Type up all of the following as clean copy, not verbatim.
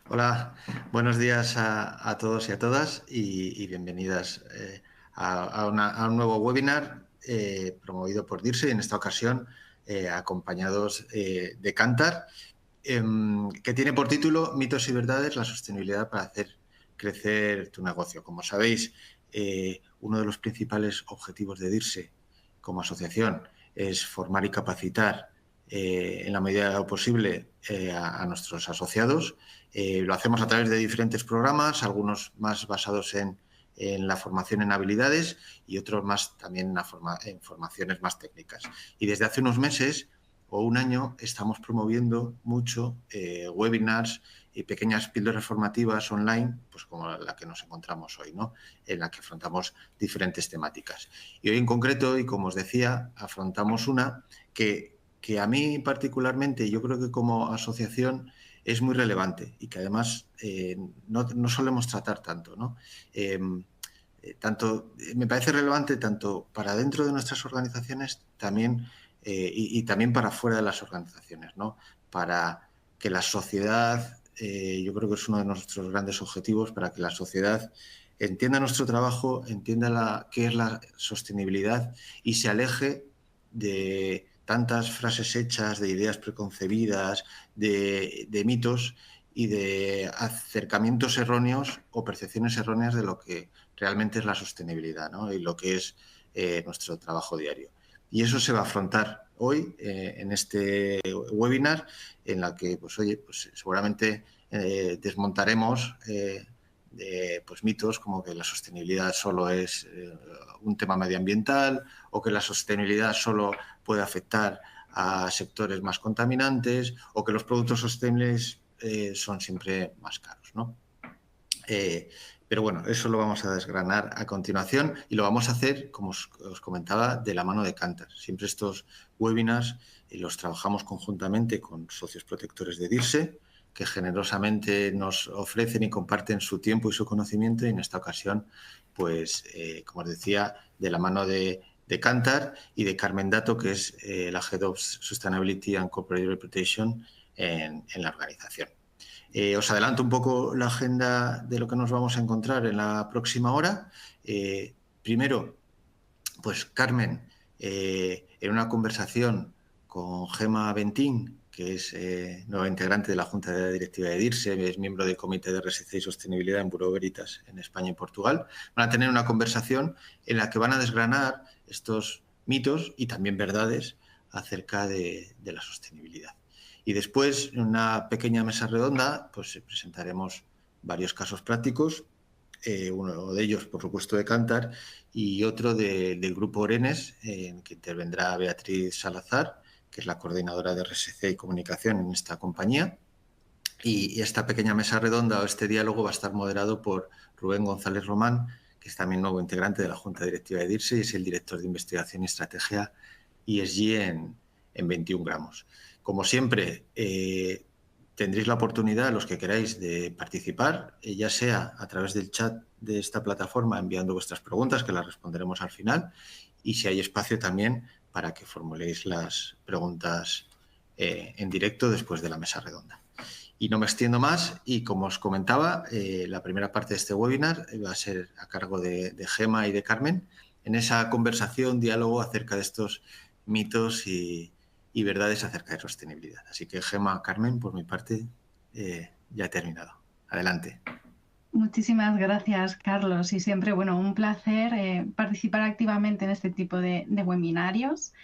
Hola, buenos días a todos y a todas y bienvenidas a un nuevo webinar promovido por DIRSE y en esta ocasión acompañados de Kantar, que tiene por título Mitos y verdades, la sostenibilidad para hacer crecer tu negocio. Como sabéis, uno de los principales objetivos de DIRSE como asociación es formar y capacitar en la medida de lo posible a nuestros asociados. Lo hacemos a través de diferentes programas, algunos más basados en la formación en habilidades y otros más también en formaciones más técnicas. Y desde hace unos meses o un año estamos promoviendo mucho webinars y pequeñas píldoras formativas online, pues como la que nos encontramos hoy, ¿no? En la que afrontamos diferentes temáticas. Y hoy en concreto, y como os decía, afrontamos una que a mí particularmente, yo creo que como asociación es muy relevante y que además no solemos tratar tanto, ¿no? Me parece relevante tanto para dentro de nuestras organizaciones también y también para fuera de las organizaciones, ¿no? Para que la sociedad, yo creo que es uno de nuestros grandes objetivos, para que la sociedad entienda nuestro trabajo, entienda qué es la sostenibilidad y se aleje de tantas frases hechas, de ideas preconcebidas, de mitos y de acercamientos erróneos o percepciones erróneas de lo que realmente es la sostenibilidad, ¿no? Y lo que es nuestro trabajo diario. Y eso se va a afrontar hoy en este webinar en la que, pues oye, pues seguramente desmontaremos pues mitos como que la sostenibilidad solo es un tema medioambiental o que la sostenibilidad solo puede afectar a sectores más contaminantes o que los productos sostenibles son siempre más caros, ¿no? Pero bueno, eso lo vamos a desgranar a continuación y lo vamos a hacer, como os comentaba, de la mano de Kantar. Siempre estos webinars los trabajamos conjuntamente con socios protectores de DIRSE, que generosamente nos ofrecen y comparten su tiempo y su conocimiento, y en esta ocasión, pues, como os decía, de la mano de Kantar y de Carmen Dato, que es la Head of Sustainability and Corporate Reputation en la organización. Os adelanto un poco la agenda de lo que nos vamos a encontrar en la próxima hora. Primero, pues Carmen, en una conversación con Gemma Bentín, que es nueva integrante de la Junta de Directiva de DIRSE, es miembro del Comité de RSC y Sostenibilidad en Bureau Veritas en España y Portugal, van a tener una conversación en la que van a desgranar estos mitos y también verdades acerca de la sostenibilidad. Y después, en una pequeña mesa redonda, pues presentaremos varios casos prácticos, uno de ellos, por supuesto, de Kantar, y otro del Grupo Orenes, en que intervendrá Beatriz Salazar, que es la coordinadora de RSC y comunicación en esta compañía. Y esta pequeña mesa redonda o este diálogo va a estar moderado por Rubén González Román, que es también nuevo integrante de la Junta Directiva de DIRSE y es el director de Investigación y Estrategia ESG en 21 gramos. Como siempre, tendréis la oportunidad, los que queráis, de participar, ya sea a través del chat de esta plataforma enviando vuestras preguntas, que las responderemos al final, y si hay espacio también para que formuléis las preguntas en directo después de la mesa redonda. Y no me extiendo más y, como os comentaba, la primera parte de este webinar va a ser a cargo de Gemma y de Carmen en esa conversación, diálogo acerca de estos mitos y verdades acerca de sostenibilidad. Así que, Gemma, Carmen, por mi parte, ya he terminado. Adelante. Muchísimas gracias, Carlos. Y siempre, bueno, un placer participar activamente en este tipo de webinarios.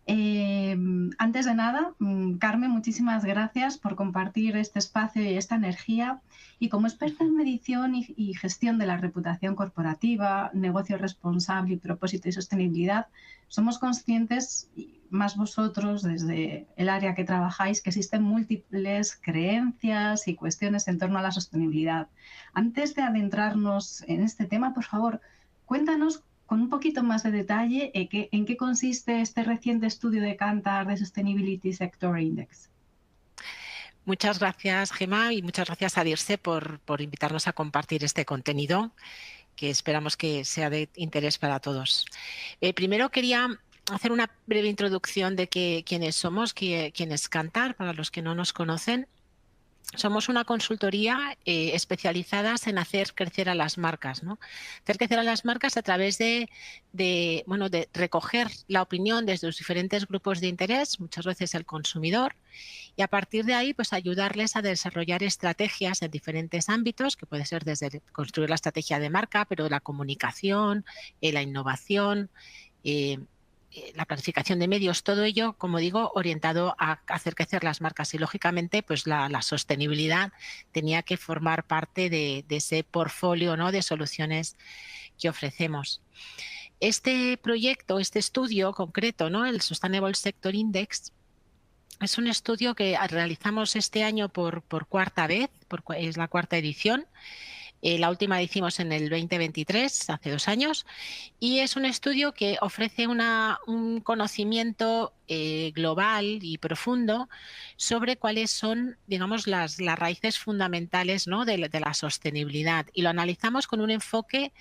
Antes de nada, Carmen, muchísimas gracias por compartir este espacio y esta energía. Y como experta en medición y gestión de la reputación corporativa, negocio responsable y propósito y sostenibilidad, somos conscientes, más vosotros desde el área que trabajáis, que existen múltiples creencias y cuestiones en torno a la sostenibilidad. Antes de adentrarnos en este tema, por favor, cuéntanos con un poquito más de detalle en qué consiste este reciente estudio de Kantar de Sustainability Sector Index. Muchas gracias, Gemma, y muchas gracias a DIRSE por invitarnos a compartir este contenido, que esperamos que sea de interés para todos. Primero quería hacer una breve introducción de quiénes somos, quién es Kantar, para los que no nos conocen. somos una consultoría especializada en hacer crecer a las marcas, ¿no? Hacer crecer a las marcas a través de recoger la opinión desde los diferentes grupos de interés, muchas veces el consumidor, y a partir de ahí, pues ayudarles a desarrollar estrategias en diferentes ámbitos, que puede ser desde construir la estrategia de marca, pero la comunicación, la innovación, la planificación de medios, todo ello, como digo, orientado a hacer crecer las marcas. Y lógicamente, pues la sostenibilidad tenía que formar parte de ese portfolio, ¿no?, de soluciones que ofrecemos. Este proyecto, este estudio concreto, ¿no?, el Sustainable Sector Index, es un estudio que realizamos este año por cuarta vez, es la cuarta edición. La última la hicimos en el 2023, hace 2 años, y es un estudio que ofrece un conocimiento global y profundo sobre cuáles son, digamos, las raíces fundamentales, ¿no?, de la sostenibilidad. Y lo analizamos con un enfoque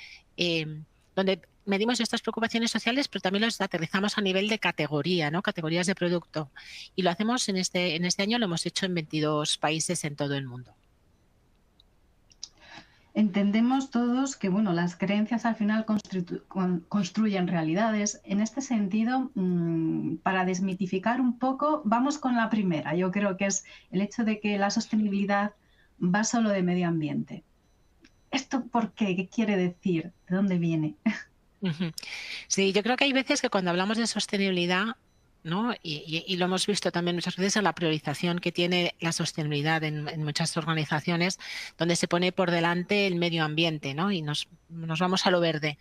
donde medimos estas preocupaciones sociales, pero también los aterrizamos a nivel de categoría, ¿no?, categorías de producto. Y lo hacemos en este año, lo hemos hecho en 22 países en todo el mundo. Entendemos todos que bueno, las creencias al final construyen realidades. En este sentido, para desmitificar un poco, vamos con la primera. Yo creo que es el hecho de que la sostenibilidad va solo de medio ambiente. ¿Esto por qué? ¿Qué quiere decir? ¿De dónde viene? Sí, yo creo que hay veces que cuando hablamos de sostenibilidad, ¿no?, y lo hemos visto también muchas veces en la priorización que tiene la sostenibilidad en muchas organizaciones, donde se pone por delante el medio ambiente, ¿no?, y nos vamos a lo verde.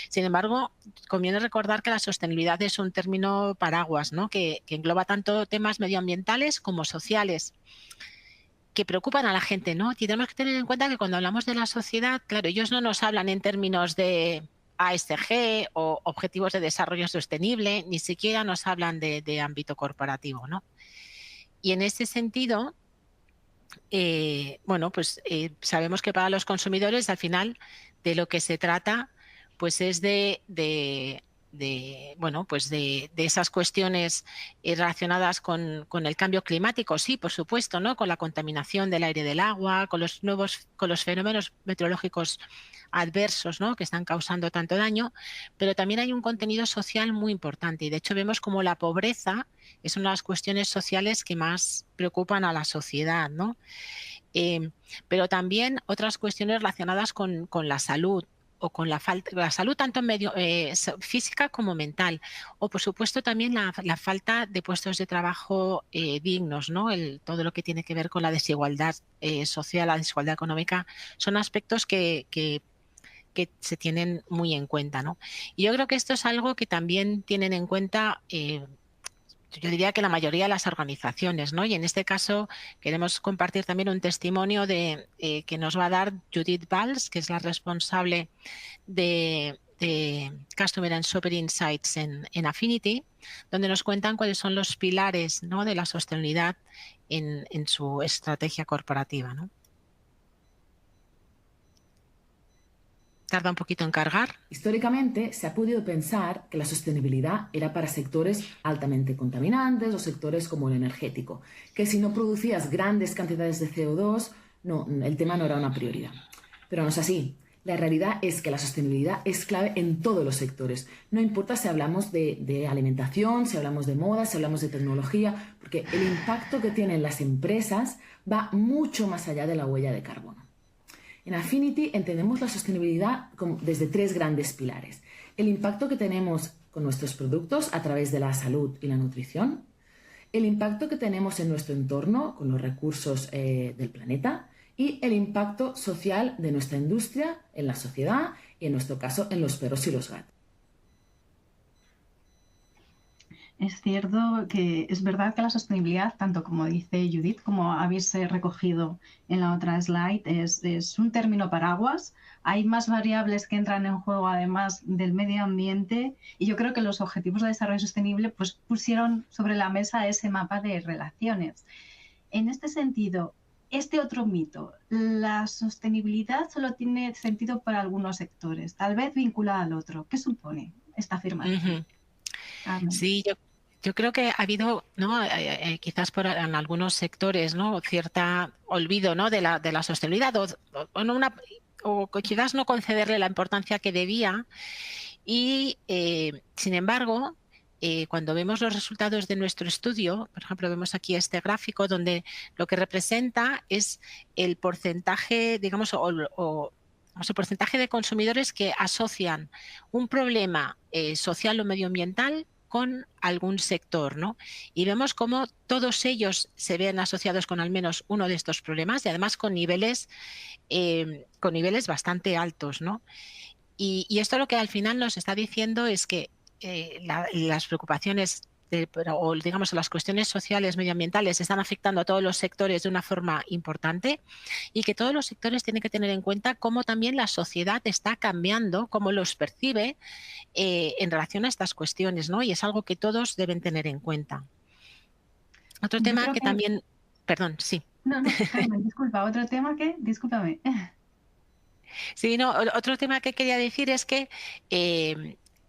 Sin embargo, conviene recordar que la sostenibilidad es un término paraguas, ¿no?, que engloba tanto temas medioambientales como sociales, que preocupan a la gente, ¿no? Y tenemos que tener en cuenta que cuando hablamos de la sociedad, claro, ellos no nos hablan en términos de ASG o Objetivos de Desarrollo Sostenible, ni siquiera nos hablan de ámbito corporativo, ¿no? Y en ese sentido, sabemos que para los consumidores, al final, de lo que se trata, pues es de esas cuestiones relacionadas con el cambio climático, sí, por supuesto, ¿no?, con la contaminación del aire y del agua, con los fenómenos meteorológicos adversos, ¿no?, que están causando tanto daño, pero también hay un contenido social muy importante y de hecho vemos como la pobreza es una de las cuestiones sociales que más preocupan a la sociedad, ¿no? Pero también otras cuestiones relacionadas con la salud, o con la salud tanto física como mental, o por supuesto también la falta de puestos de trabajo dignos, ¿no? Todo lo que tiene que ver con la desigualdad social, la desigualdad económica, son aspectos que se tienen muy en cuenta, ¿no? Y yo creo que esto es algo que también tienen en cuenta, yo diría que la mayoría de las organizaciones, ¿no? Y en este caso queremos compartir también un testimonio que nos va a dar Judith Valls, que es la responsable de Customer and Shopper Insights en Affinity, donde nos cuentan cuáles son los pilares, ¿no?, de la sostenibilidad en su estrategia corporativa, ¿no? Tarda un poquito en cargar. Históricamente se ha podido pensar que la sostenibilidad era para sectores altamente contaminantes o sectores como el energético, que si no producías grandes cantidades de CO2, el tema no era una prioridad. Pero no es así. La realidad es que la sostenibilidad es clave en todos los sectores. No importa si hablamos de alimentación, si hablamos de moda, si hablamos de tecnología, porque el impacto que tienen las empresas va mucho más allá de la huella de carbono. En Affinity entendemos la sostenibilidad desde 3 grandes pilares. El impacto que tenemos con nuestros productos a través de la salud y la nutrición, el impacto que tenemos en nuestro entorno con los recursos del planeta y el impacto social de nuestra industria en la sociedad y, en nuestro caso, en los perros y los gatos. Es cierto que es verdad que la sostenibilidad, tanto como dice Judith, como habéis recogido en la otra slide, es un término paraguas. Hay más variables que entran en juego además del medio ambiente y yo creo que los Objetivos de Desarrollo Sostenible pues, pusieron sobre la mesa ese mapa de relaciones. En este sentido, este otro mito, la sostenibilidad solo tiene sentido para algunos sectores, tal vez vinculada al otro. ¿Qué supone esta afirmación? Sí, Yo creo que ha habido, ¿no? Quizás en algunos sectores, ¿no? Cierta olvido, ¿no? de la sostenibilidad o quizás no concederle la importancia que debía y, sin embargo, cuando vemos los resultados de nuestro estudio, por ejemplo, vemos aquí este gráfico donde lo que representa es el porcentaje, digamos, el porcentaje de consumidores que asocian un problema social o medioambiental con algún sector, ¿no? Y vemos cómo todos ellos se ven asociados con al menos uno de estos problemas y además con niveles bastante altos, ¿no? Y esto lo que al final nos está diciendo es que las preocupaciones o digamos las cuestiones sociales, medioambientales están afectando a todos los sectores de una forma importante y que todos los sectores tienen que tener en cuenta cómo también la sociedad está cambiando, cómo los percibe en relación a estas cuestiones, ¿no? Y es algo que todos deben tener en cuenta. Otro Yo tema creo que también... Perdón, sí. No, Carmen, disculpa, otro tema que, discúlpame. Sí, no, otro tema que quería decir es que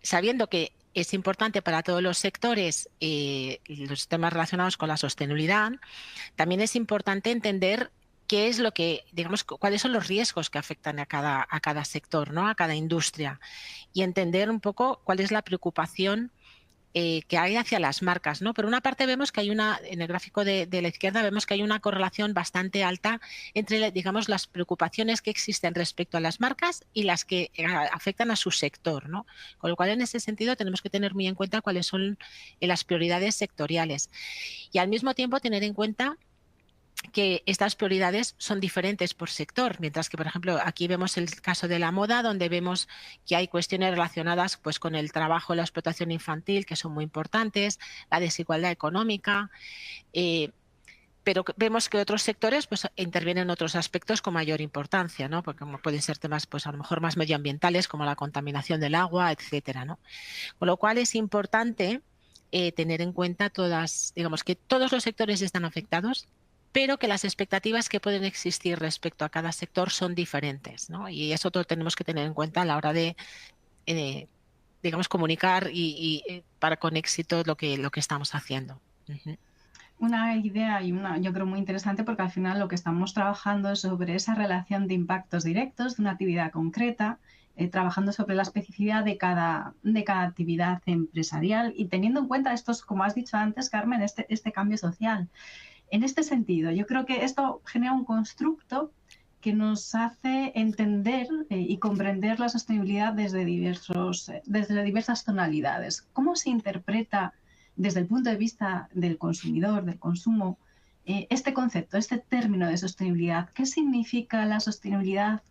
sabiendo que es importante para todos los sectores los temas relacionados con la sostenibilidad, también es importante entender qué es lo que, digamos, cuáles son los riesgos que afectan a cada sector, ¿no? A cada industria, y entender un poco cuál es la preocupación que hay hacia las marcas, ¿no? Por una parte vemos que hay en el gráfico de la izquierda vemos que hay una correlación bastante alta entre, digamos, las preocupaciones que existen respecto a las marcas y las que afectan a su sector, ¿no? Con lo cual, en ese sentido, tenemos que tener muy en cuenta cuáles son las prioridades sectoriales y al mismo tiempo tener en cuenta que estas prioridades son diferentes por sector, mientras que, por ejemplo, aquí vemos el caso de la moda, donde vemos que hay cuestiones relacionadas pues, con el trabajo y la explotación infantil, que son muy importantes, la desigualdad económica, pero vemos que otros sectores pues, intervienen en otros aspectos con mayor importancia, ¿no? Porque como pueden ser temas pues, a lo mejor más medioambientales, como la contaminación del agua, etcétera, ¿no? Con lo cual es importante tener en cuenta digamos que todos los sectores están afectados, pero que las expectativas que pueden existir respecto a cada sector son diferentes, ¿no? Y eso todo tenemos que tener en cuenta a la hora de, digamos, comunicar y para con éxito lo que estamos haciendo. Una idea yo creo muy interesante, porque al final lo que estamos trabajando es sobre esa relación de impactos directos de una actividad concreta, trabajando sobre la especificidad de cada actividad empresarial y teniendo en cuenta estos, como has dicho antes, Carmen, este cambio social. En este sentido, yo creo que esto genera un constructo que nos hace entender y comprender la sostenibilidad desde diversas tonalidades. ¿Cómo se interpreta desde el punto de vista del consumidor, del consumo, este concepto, este término de sostenibilidad? ¿Qué significa la sostenibilidad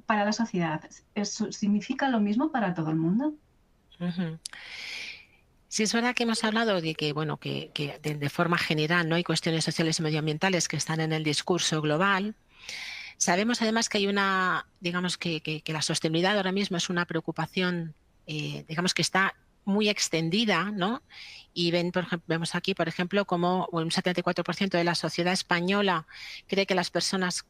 para la sociedad? ¿Significa lo mismo para todo el mundo? Sí, es verdad que hemos hablado de que, bueno, que de forma general no hay cuestiones sociales y medioambientales que están en el discurso global. Sabemos además que hay digamos que la sostenibilidad ahora mismo es una preocupación, digamos que está muy extendida, ¿no? Y vemos aquí, por ejemplo, como un 74% de la sociedad española cree que las personas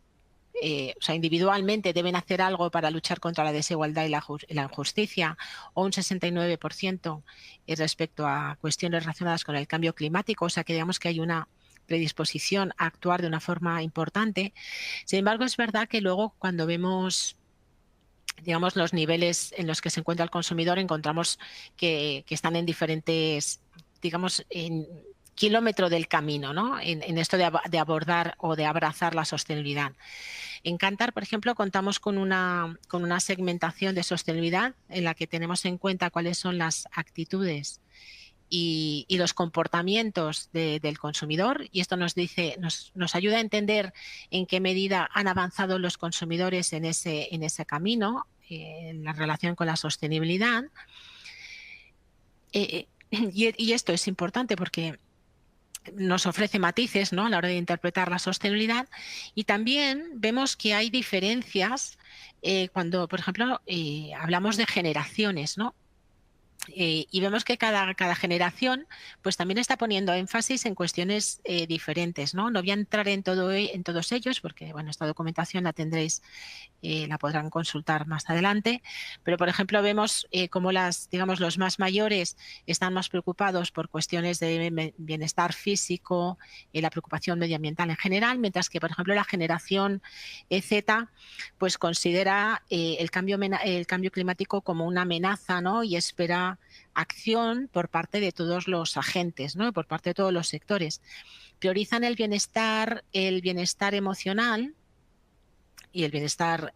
individualmente deben hacer algo para luchar contra la desigualdad y la injusticia, o un 69% respecto a cuestiones relacionadas con el cambio climático, o sea que digamos que hay una predisposición a actuar de una forma importante. Sin embargo, es verdad que luego cuando vemos, digamos, los niveles en los que se encuentra el consumidor, encontramos que están en diferentes, digamos, en kilómetro del camino, ¿no? En esto de abordar o de abrazar la sostenibilidad. En Kantar, por ejemplo, contamos con una segmentación de sostenibilidad en la que tenemos en cuenta cuáles son las actitudes y los comportamientos del consumidor, y esto nos ayuda a entender en qué medida han avanzado los consumidores en ese camino, en la relación con la sostenibilidad. Y esto es importante porque nos ofrece matices, ¿no?, a la hora de interpretar la sostenibilidad, y también vemos que hay diferencias cuando, por ejemplo, hablamos de generaciones, ¿no? Y vemos que cada generación pues también está poniendo énfasis en cuestiones diferentes, ¿no? No voy a entrar en todos ellos porque, bueno, esta documentación la tendréis, la podrán consultar más adelante, pero por ejemplo vemos cómo digamos, los más mayores están más preocupados por cuestiones de bienestar físico, la preocupación medioambiental en general, mientras que por ejemplo la generación Z pues considera el cambio climático como una amenaza, ¿no? Y espera acción por parte de todos los agentes, ¿no? Por parte de todos los sectores. Priorizan el bienestar emocional y el bienestar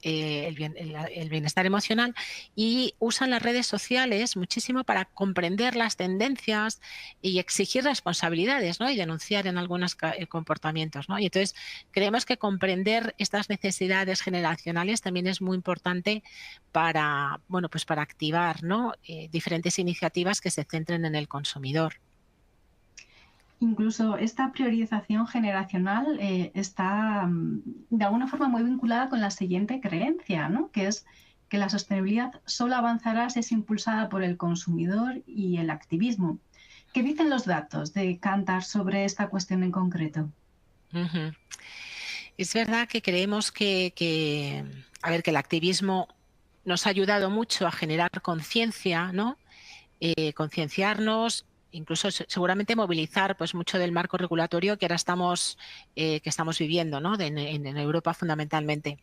emocional, y usan las redes sociales muchísimo para comprender las tendencias y exigir responsabilidades, ¿no? Y denunciar en algunos comportamientos, ¿no? Y entonces creemos que comprender estas necesidades generacionales también es muy importante para, bueno, pues para activar, ¿no? Diferentes iniciativas que se centren en el consumidor. Incluso esta priorización generacional está de alguna forma muy vinculada con la siguiente creencia, ¿no? Que es que la sostenibilidad solo avanzará si es impulsada por el consumidor y el activismo. ¿Qué dicen los datos de Kantar sobre esta cuestión en concreto? Es verdad que creemos que el activismo nos ha ayudado mucho a generar conciencia, ¿no? Concienciarnos, incluso seguramente movilizar pues mucho del marco regulatorio que ahora estamos viviendo, ¿no? En Europa fundamentalmente.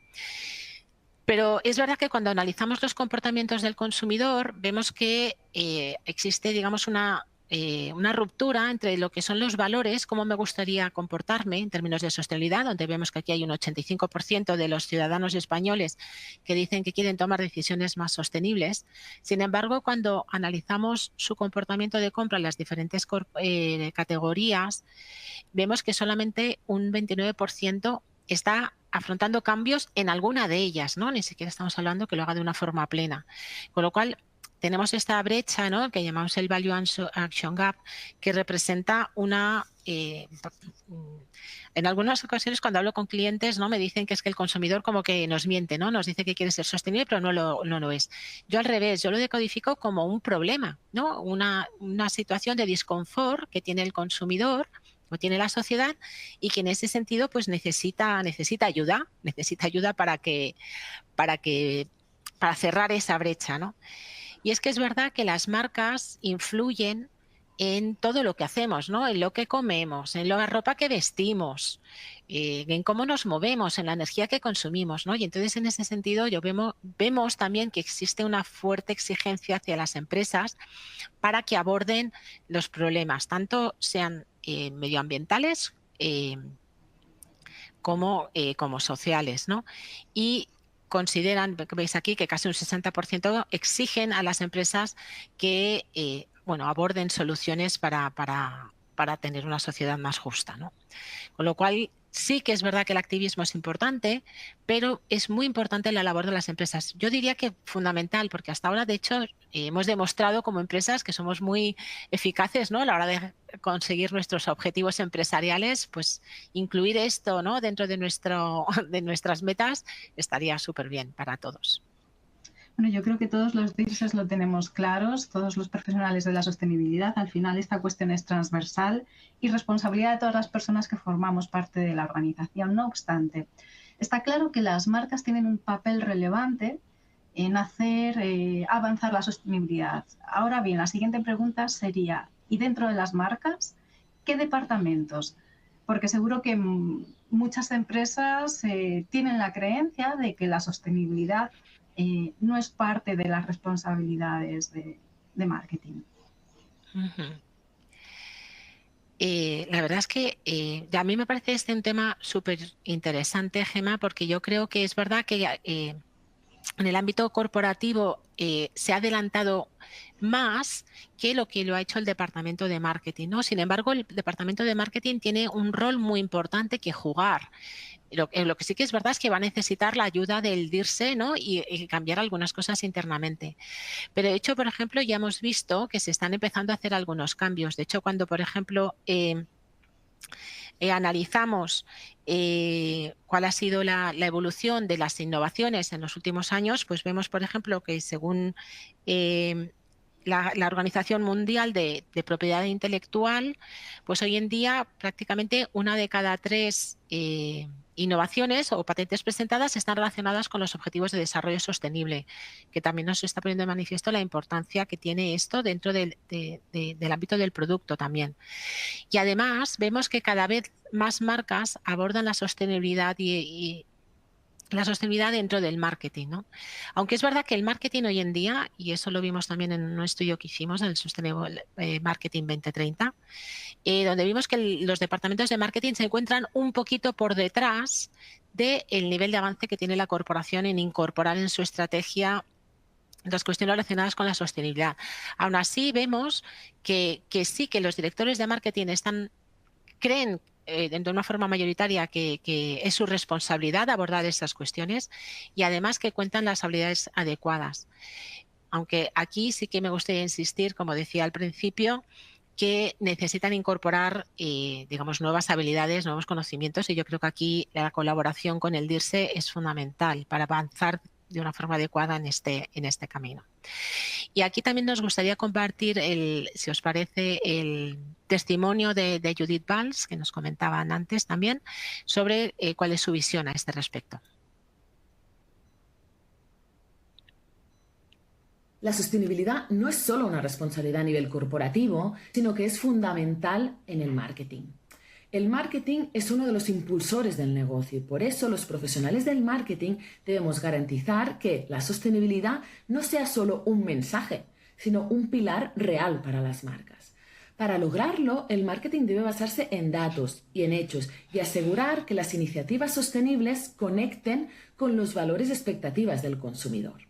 Pero es verdad que cuando analizamos los comportamientos del consumidor vemos que existe, digamos, una ruptura entre lo que son los valores, cómo me gustaría comportarme en términos de sostenibilidad, donde vemos que aquí hay un 85% de los ciudadanos españoles que dicen que quieren tomar decisiones más sostenibles. Sin embargo, cuando analizamos su comportamiento de compra en las diferentes categorías, vemos que solamente un 29% está afrontando cambios en alguna de ellas, ¿no? Ni siquiera estamos hablando que lo haga de una forma plena. Con lo cual, tenemos esta brecha, ¿no? Que llamamos el Value Action Gap, que representa una... en algunas ocasiones cuando hablo con clientes, ¿no? Me dicen que es que el consumidor como que nos miente, ¿no? Nos dice que quiere ser sostenible, pero no lo es. Yo al revés, yo lo decodifico como un problema, ¿no? Una situación de disconfort que tiene el consumidor o tiene la sociedad, y que en ese sentido pues necesita ayuda para cerrar esa brecha, ¿no? Y es que es verdad que las marcas influyen en todo lo que hacemos, ¿no? En lo que comemos, en la ropa que vestimos, en cómo nos movemos, en la energía que consumimos, ¿no? Y entonces en ese sentido vemos también que existe una fuerte exigencia hacia las empresas para que aborden los problemas, tanto sean medioambientales como sociales, ¿no? Y consideran, veis aquí, que casi un 60% exigen a las empresas que aborden soluciones para tener una sociedad más justa, ¿no? Con lo cual, sí que es verdad que el activismo es importante, pero es muy importante la labor de las empresas. Yo diría que fundamental, porque hasta ahora, de hecho, hemos demostrado como empresas que somos muy eficaces, ¿no? A la hora de conseguir nuestros objetivos empresariales, pues incluir esto, ¿no? Dentro de nuestras metas estaría súper bien para todos. Bueno, yo creo que todos los DIRSES lo tenemos claros, todos los profesionales de la sostenibilidad. Al final esta cuestión es transversal y responsabilidad de todas las personas que formamos parte de la organización. No obstante, está claro que las marcas tienen un papel relevante en hacer avanzar la sostenibilidad. Ahora bien, la siguiente pregunta sería, ¿y dentro de las marcas, qué departamentos? Porque seguro que muchas empresas tienen la creencia de que la sostenibilidad no es parte de las responsabilidades de marketing. La verdad es que a mí me parece un tema súper interesante, Gemma, porque yo creo que es verdad que en el ámbito corporativo se ha adelantado más que lo ha hecho el departamento de marketing, ¿no? Sin embargo, el departamento de marketing tiene un rol muy importante que jugar. Lo que sí que es verdad es que va a necesitar la ayuda del DIRSE, ¿no? Y cambiar algunas cosas internamente. Pero de hecho, por ejemplo, ya hemos visto que se están empezando a hacer algunos cambios. De hecho, cuando, por ejemplo, analizamos cuál ha sido la evolución de las innovaciones en los últimos años, pues vemos, por ejemplo, que según la Organización Mundial de Propiedad Intelectual, pues hoy en día prácticamente 1 de cada 3 innovaciones o patentes presentadas están relacionadas con los objetivos de desarrollo sostenible, que también nos está poniendo de manifiesto la importancia que tiene esto dentro del ámbito del producto también. Y además vemos que cada vez más marcas abordan la sostenibilidad y la sostenibilidad dentro del marketing, ¿no? Aunque es verdad que el marketing hoy en día, y eso lo vimos también en un estudio que hicimos en el Sustainable Marketing 2030, donde vimos que los departamentos de marketing se encuentran un poquito por detrás del nivel de avance que tiene la corporación en incorporar en su estrategia las cuestiones relacionadas con la sostenibilidad. Aún así, vemos que sí que los directores de marketing creen de una forma mayoritaria que es su responsabilidad abordar estas cuestiones y además que cuentan las habilidades adecuadas. Aunque aquí sí que me gustaría insistir, como decía al principio, que necesitan incorporar, digamos, nuevas habilidades, nuevos conocimientos, y yo creo que aquí la colaboración con el DIRSE es fundamental para avanzar de una forma adecuada en este camino. Y aquí también nos gustaría compartir, si os parece, el testimonio de Judith Valls, que nos comentaban antes también, sobre cuál es su visión a este respecto. La sostenibilidad no es solo una responsabilidad a nivel corporativo, sino que es fundamental en el marketing. El marketing es uno de los impulsores del negocio y por eso los profesionales del marketing debemos garantizar que la sostenibilidad no sea solo un mensaje, sino un pilar real para las marcas. Para lograrlo, el marketing debe basarse en datos y en hechos y asegurar que las iniciativas sostenibles conecten con los valores y expectativas del consumidor.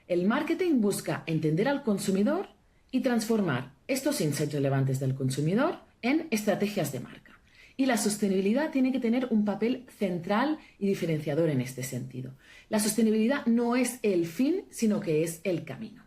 El marketing busca entender al consumidor y transformar estos insights relevantes del consumidor en estrategias de marca. Y la sostenibilidad tiene que tener un papel central y diferenciador en este sentido. La sostenibilidad no es el fin, sino que es el camino.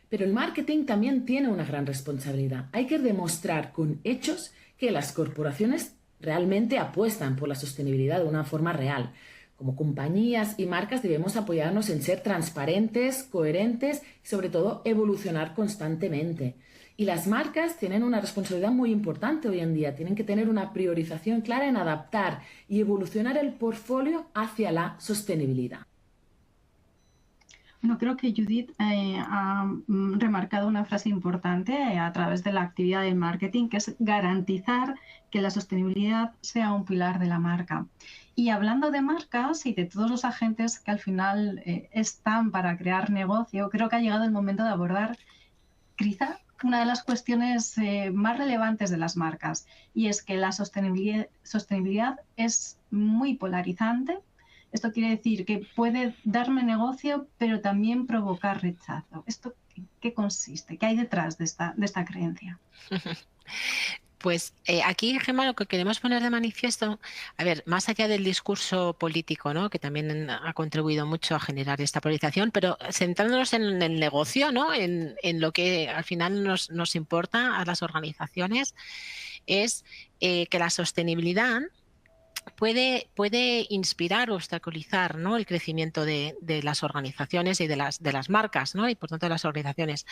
Pero el marketing también tiene una gran responsabilidad. Hay que demostrar con hechos que las corporaciones realmente apuestan por la sostenibilidad de una forma real. Como compañías y marcas debemos apoyarnos en ser transparentes, coherentes y sobre todo evolucionar constantemente. Y las marcas tienen una responsabilidad muy importante hoy en día. Tienen que tener una priorización clara en adaptar y evolucionar el portfolio hacia la sostenibilidad. Bueno, creo que Judith ha remarcado una frase importante a través de la actividad del marketing, que es garantizar que la sostenibilidad sea un pilar de la marca. Y hablando de marcas y de todos los agentes que al final están para crear negocio, creo que ha llegado el momento de abordar quizá una de las cuestiones más relevantes de las marcas, y es que la sostenibilidad es muy polarizante. Esto quiere decir que puede darme negocio, pero también provocar rechazo. ¿Esto qué consiste? ¿Qué hay detrás de esta creencia? Pues aquí, Gemma, lo que queremos poner de manifiesto, a ver, más allá del discurso político, ¿no?, que también ha contribuido mucho a generar esta polarización, pero centrándonos en el negocio, ¿no?, en lo que al final nos importa a las organizaciones, es que la sostenibilidad puede inspirar o obstaculizar, ¿no?, el crecimiento de las organizaciones y de las marcas, ¿no?, y por tanto de las organizaciones.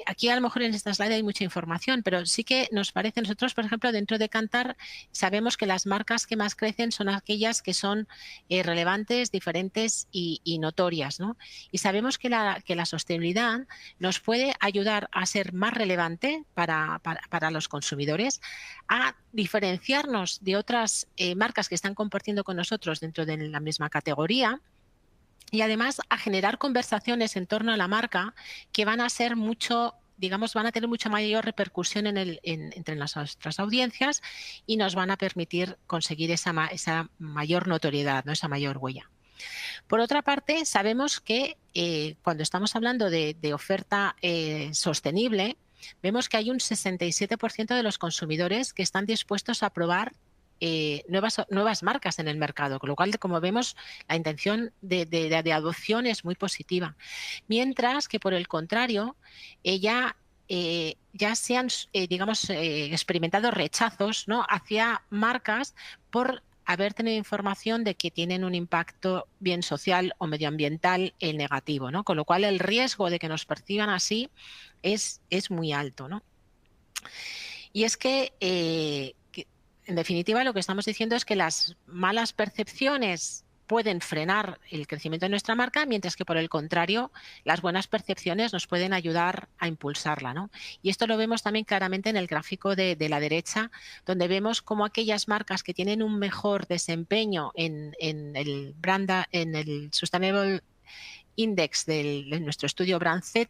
Aquí a lo mejor en esta slide hay mucha información, pero sí que nos parece, nosotros por ejemplo dentro de Kantar sabemos que las marcas que más crecen son aquellas que son relevantes, diferentes y notorias, ¿no? Y sabemos que la sostenibilidad nos puede ayudar a ser más relevante para los consumidores, a diferenciarnos de otras marcas que están compartiendo con nosotros dentro de la misma categoría, y además a generar conversaciones en torno a la marca que van a ser van a tener mucha mayor repercusión entre nuestras audiencias y nos van a permitir conseguir esa mayor notoriedad, ¿no?, esa mayor huella. Por otra parte, sabemos que cuando estamos hablando de oferta sostenible, vemos que hay un 67% de los consumidores que están dispuestos a probar nuevas marcas en el mercado, con lo cual, como vemos, la intención de adopción es muy positiva. Mientras que, por el contrario, ya se han, experimentado rechazos, ¿no?, hacia marcas por haber tenido información de que tienen un impacto bien social o medioambiental negativo, ¿no? Con lo cual el riesgo de que nos perciban así es muy alto, ¿no? Y es que, en definitiva, lo que estamos diciendo es que las malas percepciones pueden frenar el crecimiento de nuestra marca, mientras que, por el contrario, las buenas percepciones nos pueden ayudar a impulsarla, ¿no? Y esto lo vemos también claramente en el gráfico de la derecha, donde vemos cómo aquellas marcas que tienen un mejor desempeño en el Sustainable Index de nuestro estudio BrandZ,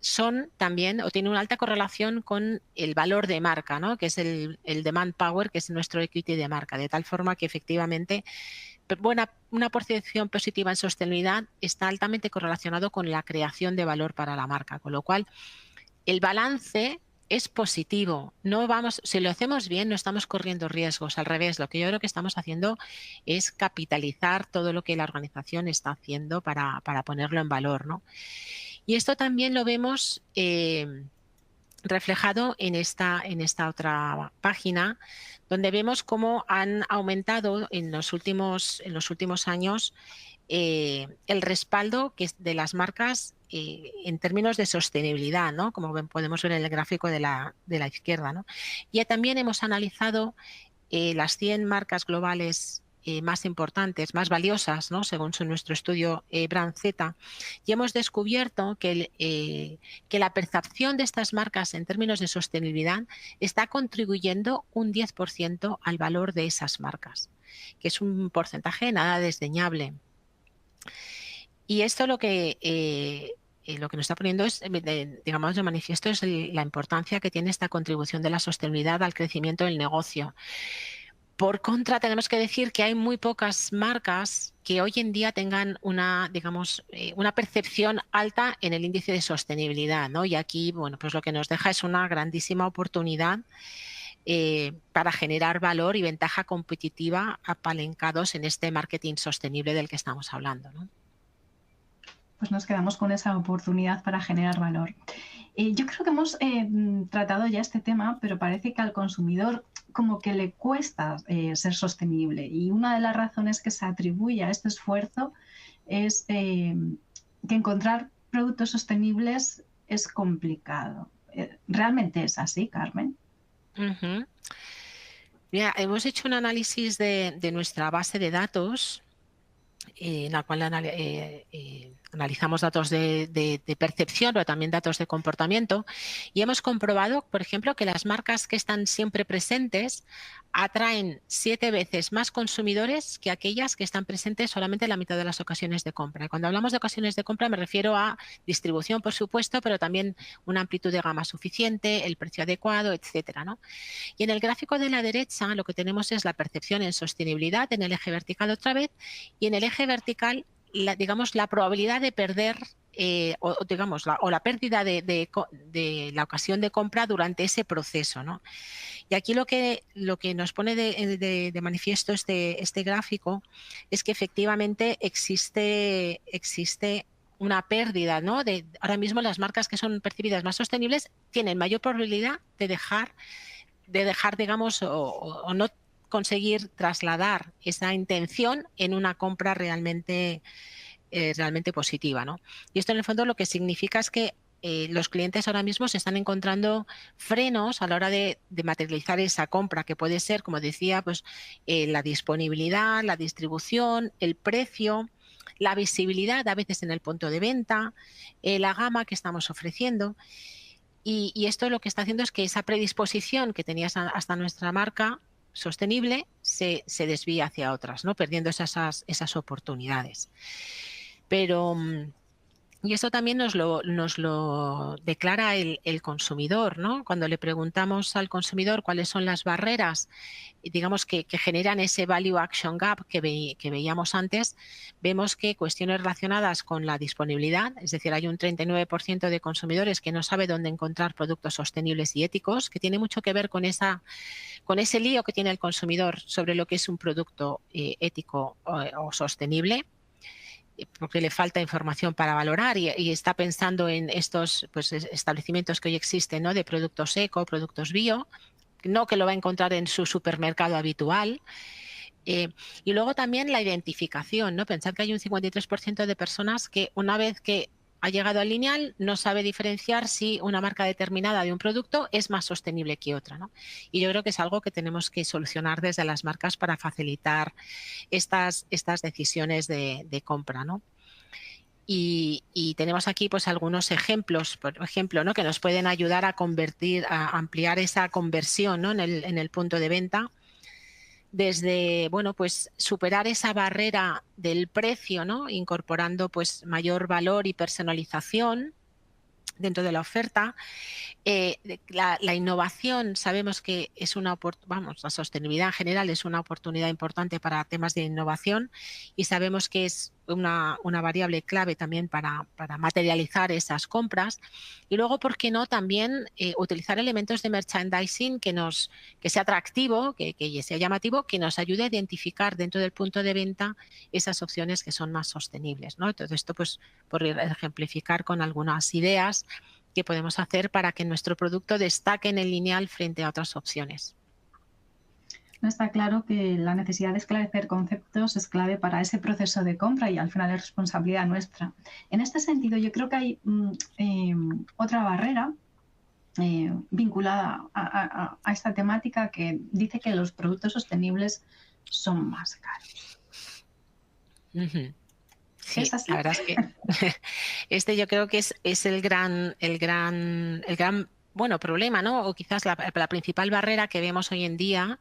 son también o tienen una alta correlación con el valor de marca, ¿no? Que es el demand power, que es nuestro equity de marca, de tal forma que efectivamente una percepción positiva en sostenibilidad está altamente correlacionado con la creación de valor para la marca, con lo cual el balance es positivo. No vamos, si lo hacemos bien, no estamos corriendo riesgos. Al revés, lo que yo creo que estamos haciendo es capitalizar todo lo que la organización está haciendo para ponerlo en valor, ¿no? Y esto también lo vemos reflejado en esta otra página, donde vemos cómo han aumentado en los últimos años el respaldo que es de las marcas en términos de sostenibilidad, ¿no? Como podemos ver en el gráfico de la izquierda, ¿no? Y también hemos analizado las 100 marcas globales más importantes, más valiosas, ¿no? Según nuestro estudio BrandZ, y hemos descubierto que la percepción de estas marcas en términos de sostenibilidad está contribuyendo un 10% al valor de esas marcas, que es un porcentaje nada desdeñable. Y esto lo que nos está poniendo es, digamos, de manifiesto es la importancia que tiene esta contribución de la sostenibilidad al crecimiento del negocio. Por contra, tenemos que decir que hay muy pocas marcas que hoy en día tengan una percepción alta en el índice de sostenibilidad, ¿no? Y aquí, bueno, pues lo que nos deja es una grandísima oportunidad para generar valor y ventaja competitiva apalancados en este marketing sostenible del que estamos hablando, ¿no? Pues nos quedamos con esa oportunidad para generar valor. Yo creo que hemos tratado ya este tema, pero parece que al consumidor como que le cuesta ser sostenible, y una de las razones que se atribuye a este esfuerzo es que encontrar productos sostenibles es complicado. ¿Realmente es así, Carmen? Uh-huh. Mira, hemos hecho un análisis de nuestra base de datos, en la cual analizamos datos de percepción, pero también datos de comportamiento, y hemos comprobado, por ejemplo, que las marcas que están siempre presentes atraen 7 veces más consumidores que aquellas que están presentes solamente en la mitad de las ocasiones de compra. Y cuando hablamos de ocasiones de compra me refiero a distribución, por supuesto, pero también una amplitud de gama suficiente, el precio adecuado, etcétera, ¿no? Y en el gráfico de la derecha lo que tenemos es la percepción en sostenibilidad en el eje vertical otra vez, y en el eje vertical la probabilidad de perder la pérdida de la ocasión de compra durante ese proceso, ¿no? Y aquí lo que nos pone de manifiesto este gráfico es que efectivamente existe una pérdida, ¿no? Ahora mismo las marcas que son percibidas más sostenibles tienen mayor probabilidad de dejar, digamos, o no conseguir trasladar esa intención en una compra realmente positiva, ¿no? Y esto en el fondo lo que significa es que los clientes ahora mismo se están encontrando frenos a la hora de materializar esa compra, que puede ser, como decía, pues la disponibilidad, la distribución, el precio, la visibilidad a veces en el punto de venta, la gama que estamos ofreciendo. Y esto lo que está haciendo es que esa predisposición que tenías hasta nuestra marca sostenible se desvía hacia otras, ¿no? Perdiendo esas oportunidades. Pero, y esto también nos lo declara el consumidor, ¿no? Cuando le preguntamos al consumidor cuáles son las barreras, digamos, que generan ese value action gap que veíamos antes, vemos que cuestiones relacionadas con la disponibilidad, es decir, hay un 39% de consumidores que no sabe dónde encontrar productos sostenibles y éticos, que tiene mucho que ver con ese lío que tiene el consumidor sobre lo que es un producto ético o sostenible, porque le falta información para valorar y está pensando en estos establecimientos que hoy existen, ¿no? De productos eco, productos bio, no que lo va a encontrar en su supermercado habitual. Y luego también la identificación, ¿no? Pensar que hay un 53% de personas que una vez que ha llegado al lineal no sabe diferenciar si una marca determinada de un producto es más sostenible que otra, ¿no? Y yo creo que es algo que tenemos que solucionar desde las marcas para facilitar estas decisiones de compra, ¿no? Y tenemos aquí pues algunos ejemplos, por ejemplo, ¿no? que nos pueden ayudar a ampliar esa conversión, ¿no? en el punto de venta. Desde, bueno, pues superar esa barrera del precio, ¿no? Incorporando pues mayor valor y personalización dentro de la oferta. La innovación, sabemos que es la sostenibilidad en general es una oportunidad importante para temas de innovación y sabemos que es una variable clave también para materializar esas compras. Y luego, ¿por qué no también utilizar elementos de merchandising que sea atractivo, que sea llamativo, que nos ayude a identificar dentro del punto de venta esas opciones que son más sostenibles, ¿no? Todo esto, pues, por ejemplificar con algunas ideas que podemos hacer para que nuestro producto destaque en el lineal frente a otras opciones. Está claro que la necesidad de esclarecer conceptos es clave para ese proceso de compra y al final es responsabilidad nuestra. En este sentido, yo creo que hay otra barrera vinculada a esta temática que dice que los productos sostenibles son más caros. Sí, la verdad es que yo creo que es el gran bueno, problema, ¿no? O quizás la principal barrera que vemos hoy en día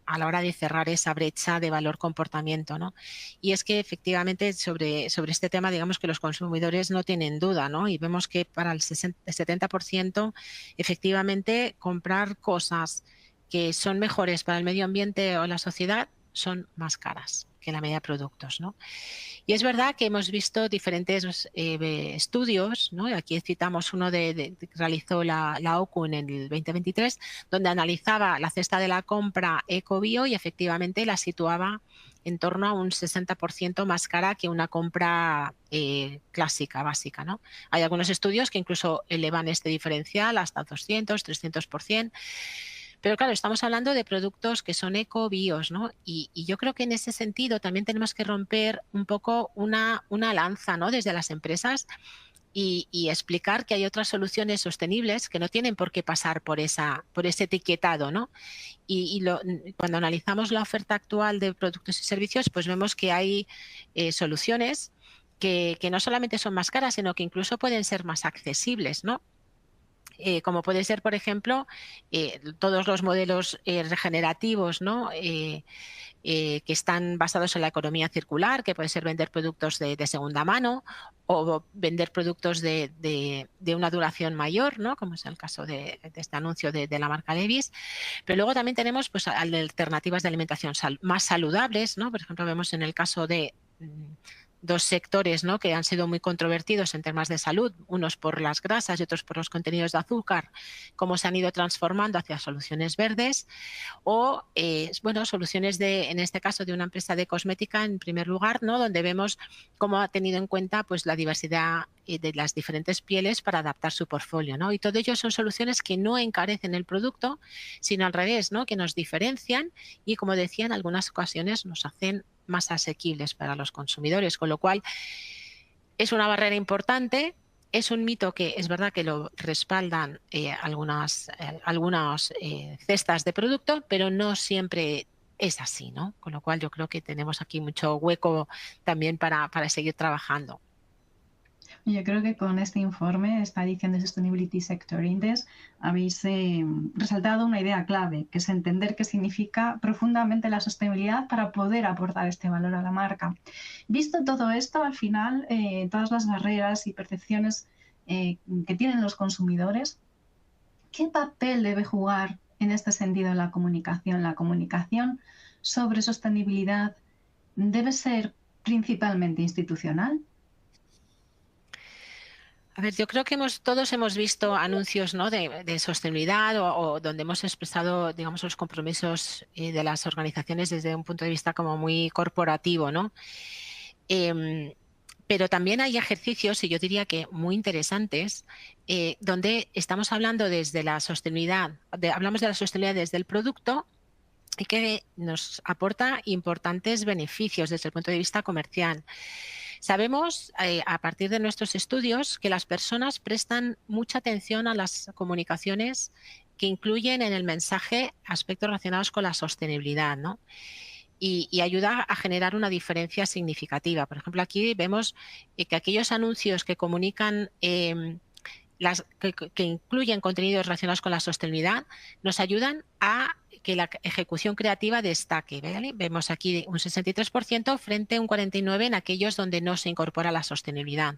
a la hora de cerrar esa brecha de valor-comportamiento, ¿no? Y es que efectivamente sobre este tema, digamos que los consumidores no tienen duda, ¿no? Y vemos que para el 70% efectivamente comprar cosas que son mejores para el medio ambiente o la sociedad son más caras que la media de productos, ¿no? Y es verdad que hemos visto diferentes estudios, ¿no? Aquí citamos uno que realizó la OCU en el 2023, donde analizaba la cesta de la compra eco-bio y efectivamente la situaba en torno a un 60% más cara que una compra clásica, básica, ¿no? Hay algunos estudios que incluso elevan este diferencial hasta 200, 300%. Pero claro, estamos hablando de productos que son eco-bios, ¿no? Y yo creo que en ese sentido también tenemos que romper un poco una lanza, ¿no? Desde las empresas y explicar que hay otras soluciones sostenibles que no tienen por qué pasar por ese etiquetado, ¿no? Cuando analizamos la oferta actual de productos y servicios, pues vemos que hay soluciones que no solamente son más caras, sino que incluso pueden ser más accesibles, ¿no? Como puede ser, por ejemplo, todos los modelos regenerativos, ¿no? Que están basados en la economía circular, que puede ser vender productos de segunda mano o vender productos de una duración mayor, ¿no? Como es el caso de este anuncio de la marca Levi's. Pero luego también tenemos pues, alternativas de alimentación más saludables, ¿no? Por ejemplo, vemos en el caso de dos sectores, ¿no? que han sido muy controvertidos en temas de salud, unos por las grasas y otros por los contenidos de azúcar, cómo se han ido transformando hacia soluciones verdes o bueno, soluciones en este caso de una empresa de cosmética en primer lugar, ¿no? donde vemos cómo ha tenido en cuenta pues, la diversidad de las diferentes pieles para adaptar su portfolio, ¿no? Y todo ello son soluciones que no encarecen el producto, sino al revés, ¿no? que nos diferencian y, como decía, en algunas ocasiones nos hacen más asequibles para los consumidores, con lo cual es una barrera importante. Es un mito que es verdad que lo respaldan algunas cestas de producto, pero no siempre es así, ¿no? Con lo cual yo creo que tenemos aquí mucho hueco también para seguir trabajando. Yo creo que con este informe, esta edición de Sustainability Sector Index, habéis resaltado una idea clave, que es entender qué significa profundamente la sostenibilidad para poder aportar este valor a la marca. Visto todo esto, al final, todas las barreras y percepciones que tienen los consumidores, ¿qué papel debe jugar en este sentido la comunicación? La comunicación sobre sostenibilidad debe ser principalmente institucional. A ver, yo creo que todos hemos visto anuncios, ¿no? de sostenibilidad o donde hemos expresado, digamos, los compromisos de las organizaciones desde un punto de vista como muy corporativo, ¿no? Pero también hay ejercicios, y yo diría que muy interesantes, donde estamos hablando desde la sostenibilidad, hablamos de la sostenibilidad desde el producto y que nos aporta importantes beneficios desde el punto de vista comercial. Sabemos, a partir de nuestros estudios, que las personas prestan mucha atención a las comunicaciones que incluyen en el mensaje aspectos relacionados con la sostenibilidad, ¿no? Y ayuda a generar una diferencia significativa. Por ejemplo, aquí vemos que aquellos anuncios que comunican, que incluyen contenidos relacionados con la sostenibilidad, nos ayudan a que la ejecución creativa destaque, ¿vale? Vemos aquí un 63% frente a un 49% en aquellos donde no se incorpora la sostenibilidad.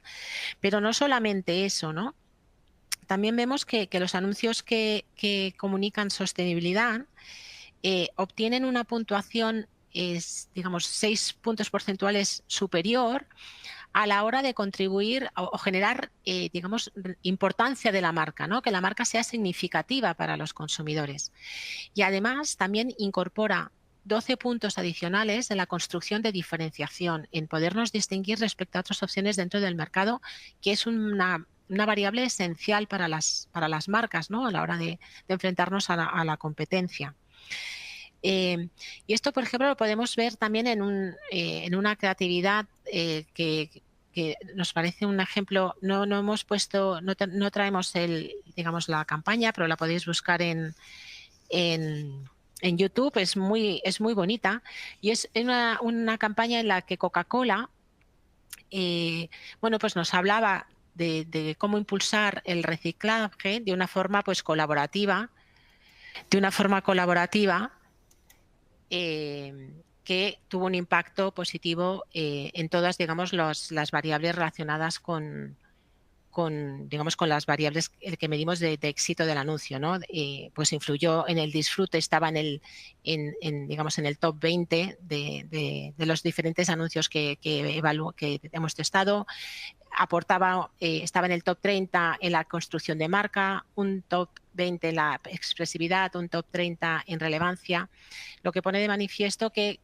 Pero no solamente eso, ¿no? También vemos que los anuncios que comunican sostenibilidad obtienen una puntuación, digamos, 6 puntos porcentuales superior a la hora de contribuir o generar, digamos, importancia de la marca, ¿no? Que la marca sea significativa para los consumidores. Y además también incorpora 12 puntos adicionales en la construcción de diferenciación, en podernos distinguir respecto a otras opciones dentro del mercado, que es una variable esencial para las marcas, ¿no? A la hora de enfrentarnos a la competencia. Y esto, por ejemplo, lo podemos ver también en una creatividad que nos parece un ejemplo. No hemos puesto, no traemos digamos, la campaña, pero la podéis buscar en YouTube. Es muy bonita y es una campaña en la que Coca-Cola, bueno, pues nos hablaba de cómo impulsar el reciclaje de una forma, pues, colaborativa, que tuvo un impacto positivo en todas, digamos, las variables relacionadas con las variables que medimos de éxito del anuncio, ¿no? Pues influyó en el disfrute, estaba digamos, en el top 20 de los diferentes anuncios que hemos testado. Estaba en el top 30 en la construcción de marca, un top 20 en la expresividad, un top 30 en relevancia, lo que pone de manifiesto que,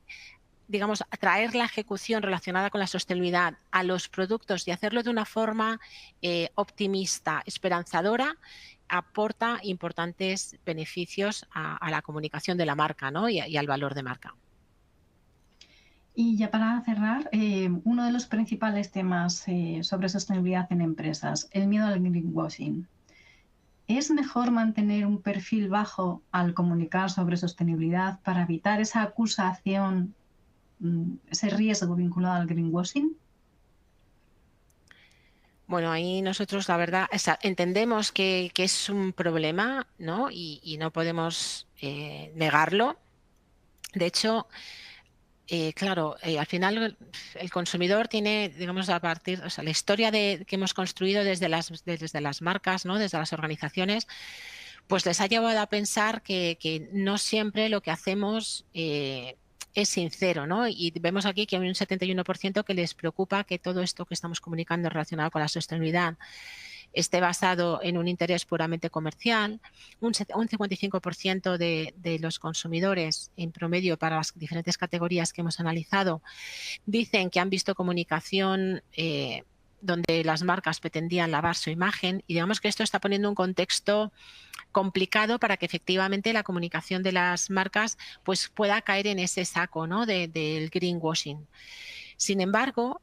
digamos, atraer la ejecución relacionada con la sostenibilidad a los productos y hacerlo de una forma optimista, esperanzadora, aporta importantes beneficios a la comunicación de la marca, ¿no? y al valor de marca. Y ya para cerrar, uno de los principales temas sobre sostenibilidad en empresas, el miedo al greenwashing. ¿Es mejor mantener un perfil bajo al comunicar sobre sostenibilidad para evitar esa acusación, ese riesgo vinculado al greenwashing? Bueno, ahí nosotros, la verdad, entendemos que es un problema, ¿no? Y no podemos negarlo. De hecho, claro, al final el consumidor tiene, digamos, la historia que hemos construido desde las marcas, ¿no? Desde las organizaciones, pues les ha llevado a pensar que no siempre lo que hacemos es sincero, ¿no? Y vemos aquí que hay un 71% que les preocupa que todo esto que estamos comunicando relacionado con la sostenibilidad esté basado en un interés puramente comercial. Un 55% de los consumidores en promedio para las diferentes categorías que hemos analizado dicen que han visto comunicación donde las marcas pretendían lavar su imagen, y digamos que esto está poniendo un contexto complicado para que efectivamente la comunicación de las marcas pues pueda caer en ese saco, ¿no? del greenwashing. Sin embargo,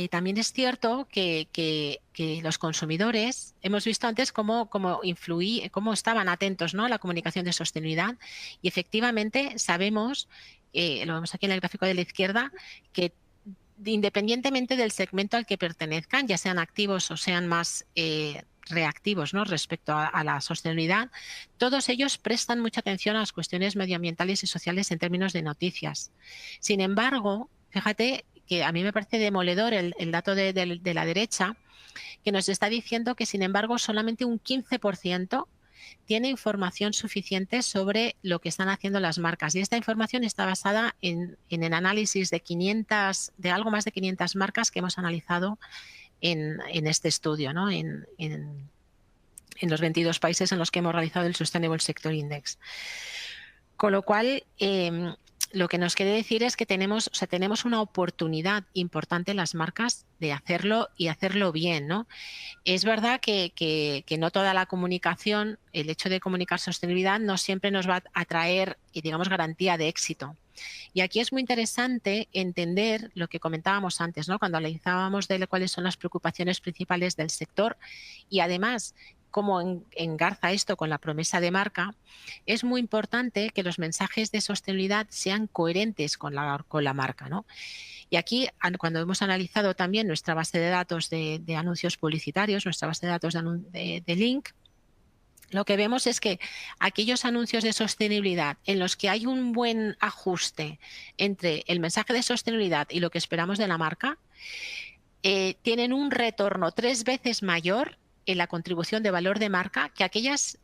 también es cierto que los consumidores, hemos visto antes cómo estaban atentos, ¿no? a la comunicación de sostenibilidad, y efectivamente sabemos, lo vemos aquí en el gráfico de la izquierda, que independientemente del segmento al que pertenezcan, ya sean activos o sean más reactivos, ¿no? respecto a la sostenibilidad, todos ellos prestan mucha atención a las cuestiones medioambientales y sociales en términos de noticias. Sin embargo, fíjate que a mí me parece demoledor el dato de la derecha, que nos está diciendo que, sin embargo, solamente un 15% tiene información suficiente sobre lo que están haciendo las marcas. Y esta información está basada en el análisis de algo más de 500 marcas que hemos analizado en este estudio, ¿no? en los 22 países en los que hemos realizado el Sustainable Sector Index. Con lo cual, lo que nos quiere decir es que tenemos una oportunidad importante en las marcas de hacerlo y hacerlo bien, ¿no? Es verdad que no toda la comunicación, el hecho de comunicar sostenibilidad no siempre nos va a traer, digamos, garantía de éxito. Y aquí es muy interesante entender lo que comentábamos antes, ¿no? Cuando analizábamos de cuáles son las preocupaciones principales del sector y además cómo engarza esto con la promesa de marca. Es muy importante que los mensajes de sostenibilidad sean coherentes con la marca, ¿no? Y aquí, cuando hemos analizado también nuestra base de datos de anuncios publicitarios, nuestra base de datos de link, lo que vemos es que aquellos anuncios de sostenibilidad en los que hay un buen ajuste entre el mensaje de sostenibilidad y lo que esperamos de la marca, tienen un retorno 3 veces mayor en la contribución de valor de marca que aquellas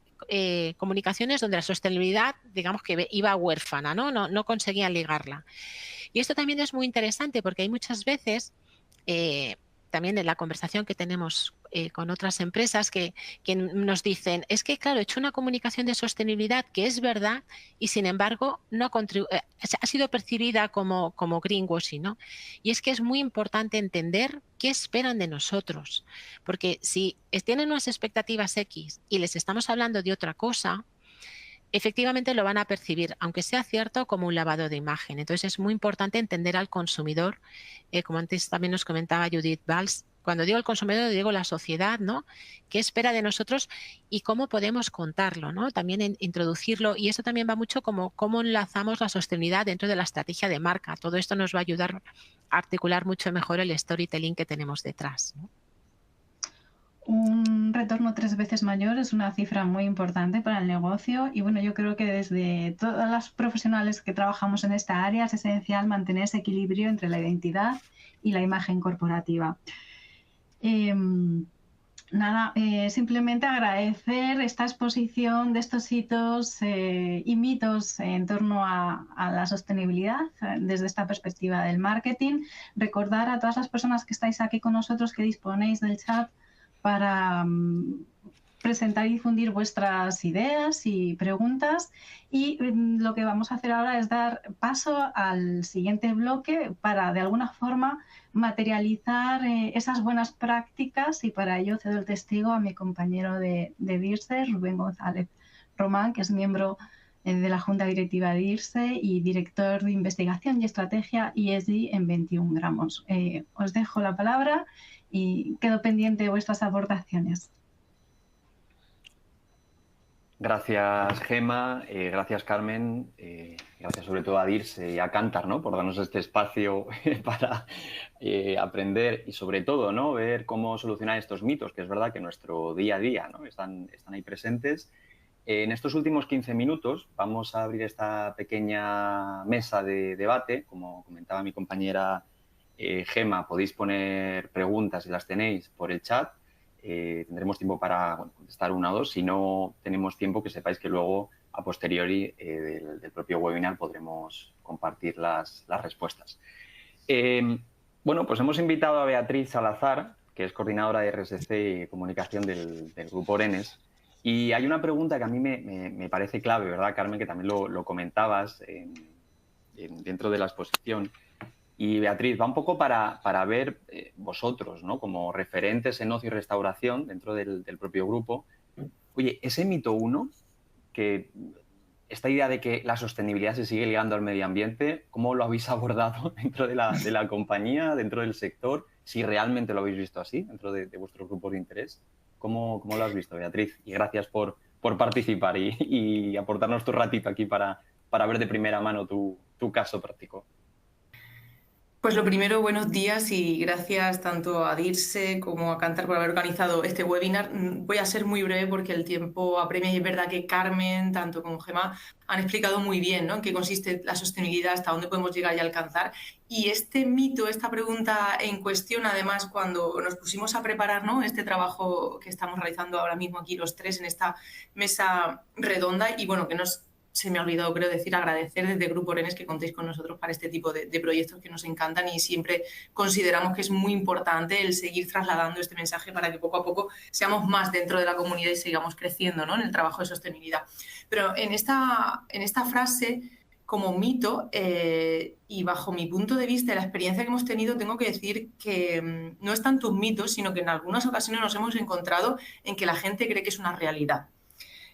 comunicaciones donde la sostenibilidad, digamos que iba huérfana, ¿no? No conseguían ligarla. Y esto también es muy interesante porque hay muchas veces, también en la conversación que tenemos con otras empresas que nos dicen, es que claro, he hecho una comunicación de sostenibilidad que es verdad y sin embargo no ha sido percibida como greenwashing, ¿no? Y es que es muy importante entender qué esperan de nosotros, porque si tienen unas expectativas X y les estamos hablando de otra cosa, efectivamente lo van a percibir, aunque sea cierto, como un lavado de imagen. Entonces es muy importante entender al consumidor, como antes también nos comentaba Judith Valls. Cuando digo el consumidor, digo la sociedad, ¿no? ¿Qué espera de nosotros y cómo podemos contarlo, ¿no? También introducirlo, y eso también va mucho como cómo enlazamos la sostenibilidad dentro de la estrategia de marca. Todo esto nos va a ayudar a articular mucho mejor el storytelling que tenemos detrás, ¿no? Un retorno 3 veces mayor es una cifra muy importante para el negocio y bueno, yo creo que desde todas las profesionales que trabajamos en esta área es esencial mantener ese equilibrio entre la identidad y la imagen corporativa. Simplemente agradecer esta exposición de estos hitos y mitos en torno a la sostenibilidad desde esta perspectiva del marketing. Recordar a todas las personas que estáis aquí con nosotros que disponéis del chat para presentar y difundir vuestras ideas y preguntas, y lo que vamos a hacer ahora es dar paso al siguiente bloque para de alguna forma materializar esas buenas prácticas, y para ello cedo el testigo a mi compañero de DIRSE, Rubén González Román, que es miembro de la Junta Directiva de DIRSE y director de Investigación y Estrategia ESG en 21 gramos. Os dejo la palabra y quedo pendiente de vuestras aportaciones. Gracias, Gema, gracias, Carmen, gracias sobre todo a DIRSE y a Kantar, ¿no?, por darnos este espacio para aprender y sobre todo, ¿no?, ver cómo solucionar estos mitos, que es verdad que en nuestro día a día, ¿no?, están ahí presentes. En estos últimos 15 minutos vamos a abrir esta pequeña mesa de debate. Como comentaba mi compañera Gema, podéis poner preguntas si las tenéis por el chat. Tendremos tiempo para contestar una o dos. Si no tenemos tiempo, que sepáis que luego, a posteriori del propio webinar, podremos compartir las respuestas. Bueno, pues hemos invitado a Beatriz Salazar, que es coordinadora de RSC y comunicación del Grupo Orenes. Y hay una pregunta que a mí me parece clave, ¿verdad, Carmen? Que también lo comentabas dentro de la exposición. Y Beatriz, va un poco para ver vosotros, ¿no?, como referentes en ocio y restauración dentro del propio grupo. Oye, ese mito 1, que esta idea de que la sostenibilidad se sigue ligando al medio ambiente, ¿cómo lo habéis abordado dentro de la compañía, dentro del sector? Si realmente lo habéis visto así, dentro de vuestros grupos de interés. ¿Cómo lo has visto, Beatriz? Y gracias por participar y aportarnos tu ratito aquí para ver de primera mano tu caso práctico. Pues lo primero, buenos días y gracias tanto a DIRSE como a Kantar por haber organizado este webinar. Voy a ser muy breve porque el tiempo apremia y es verdad que Carmen, tanto como Gema, han explicado muy bien, ¿no?, en qué consiste la sostenibilidad, hasta dónde podemos llegar y alcanzar. Y este mito, esta pregunta en cuestión, además, cuando nos pusimos a preparar, ¿no?, este trabajo que estamos realizando ahora mismo aquí los tres en esta mesa redonda, y bueno, se me ha olvidado, creo, agradecer desde Grupo Orenes que contéis con nosotros para este tipo de proyectos que nos encantan, y siempre consideramos que es muy importante el seguir trasladando este mensaje para que poco a poco seamos más dentro de la comunidad y sigamos creciendo, ¿no?, en el trabajo de sostenibilidad. Pero en esta frase como mito, y bajo mi punto de vista y la experiencia que hemos tenido, tengo que decir que no es tanto un mito, sino que en algunas ocasiones nos hemos encontrado en que la gente cree que es una realidad.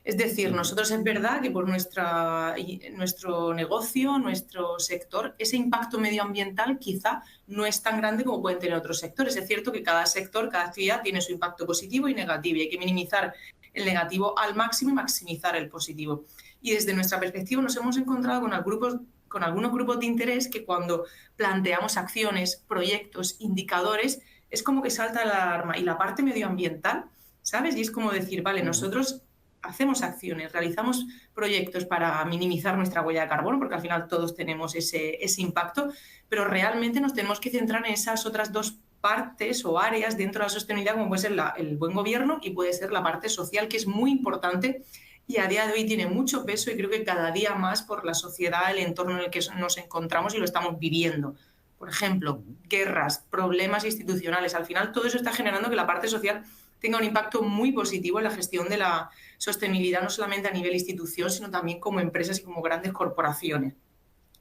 Es decir, nosotros es verdad que por nuestro negocio, nuestro sector, ese impacto medioambiental quizá no es tan grande como pueden tener otros sectores. Es cierto que cada sector, cada actividad tiene su impacto positivo y negativo y hay que minimizar el negativo al máximo y maximizar el positivo. Y desde nuestra perspectiva nos hemos encontrado con algunos grupos de interés que cuando planteamos acciones, proyectos, indicadores, es como que salta la alarma. Y la parte medioambiental, ¿sabes? Y es como decir, vale, nosotros hacemos acciones, realizamos proyectos para minimizar nuestra huella de carbono, porque al final todos tenemos ese impacto, pero realmente nos tenemos que centrar en esas otras dos partes o áreas dentro de la sostenibilidad, como puede ser el buen gobierno y puede ser la parte social, que es muy importante y a día de hoy tiene mucho peso y creo que cada día más por la sociedad, el entorno en el que nos encontramos y lo estamos viviendo. Por ejemplo, guerras, problemas institucionales. Al final todo eso está generando que la parte social tenga un impacto muy positivo en la gestión de la sostenibilidad, no solamente a nivel institución, sino también como empresas y como grandes corporaciones.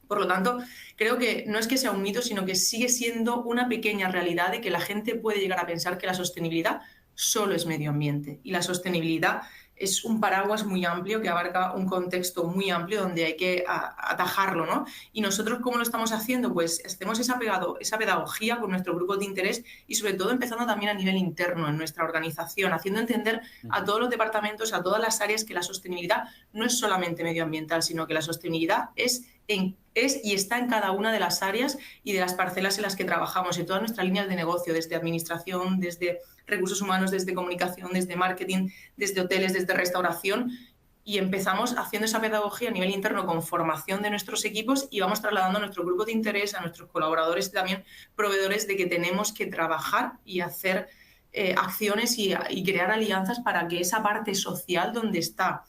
Por lo tanto, creo que no es que sea un mito, sino que sigue siendo una pequeña realidad de que la gente puede llegar a pensar que la sostenibilidad solo es medio ambiente. Y la sostenibilidad es un paraguas muy amplio que abarca un contexto muy amplio donde hay que atajarlo, ¿no? Y nosotros, ¿cómo lo estamos haciendo? Pues hacemos esa pedagogía con nuestro grupo de interés y sobre todo empezando también a nivel interno en nuestra organización, haciendo entender a todos los departamentos, a todas las áreas que la sostenibilidad no es solamente medioambiental, sino que la sostenibilidad es y está en cada una de las áreas y de las parcelas en las que trabajamos, en todas nuestras líneas de negocio, desde administración, desde recursos humanos, desde comunicación, desde marketing, desde hoteles, desde restauración. Y empezamos haciendo esa pedagogía a nivel interno con formación de nuestros equipos y vamos trasladando a nuestro grupo de interés, a nuestros colaboradores y también proveedores de que tenemos que trabajar y hacer acciones y crear alianzas para que esa parte social donde está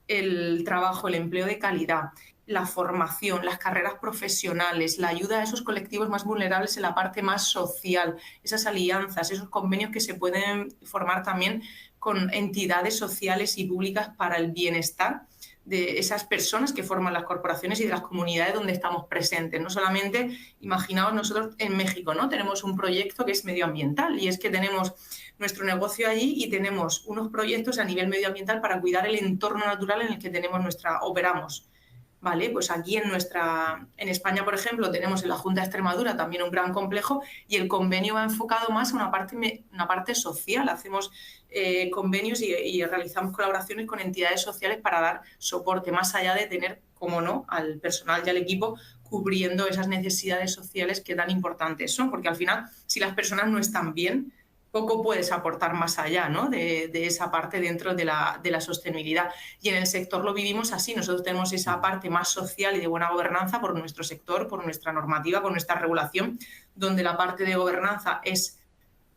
el trabajo, el empleo de calidad, la formación, las carreras profesionales, la ayuda a esos colectivos más vulnerables en la parte más social, esas alianzas, esos convenios que se pueden formar también con entidades sociales y públicas para el bienestar de esas personas que forman las corporaciones y de las comunidades donde estamos presentes. No solamente, imaginaos nosotros en México, ¿no? Tenemos un proyecto que es medioambiental y es que tenemos nuestro negocio allí y tenemos unos proyectos a nivel medioambiental para cuidar el entorno natural en el que operamos. Vale, pues aquí en España, por ejemplo, tenemos en la Junta de Extremadura también un gran complejo y el convenio va enfocado más a una parte social. Hacemos convenios y realizamos colaboraciones con entidades sociales para dar soporte, más allá de tener, como no, al personal y al equipo cubriendo esas necesidades sociales que tan importantes son, porque al final, si las personas no están bien, poco puedes aportar más allá, ¿no? de esa parte dentro de la sostenibilidad. Y en el sector lo vivimos así. Nosotros tenemos esa parte más social y de buena gobernanza por nuestro sector, por nuestra normativa, por nuestra regulación, donde la parte de gobernanza es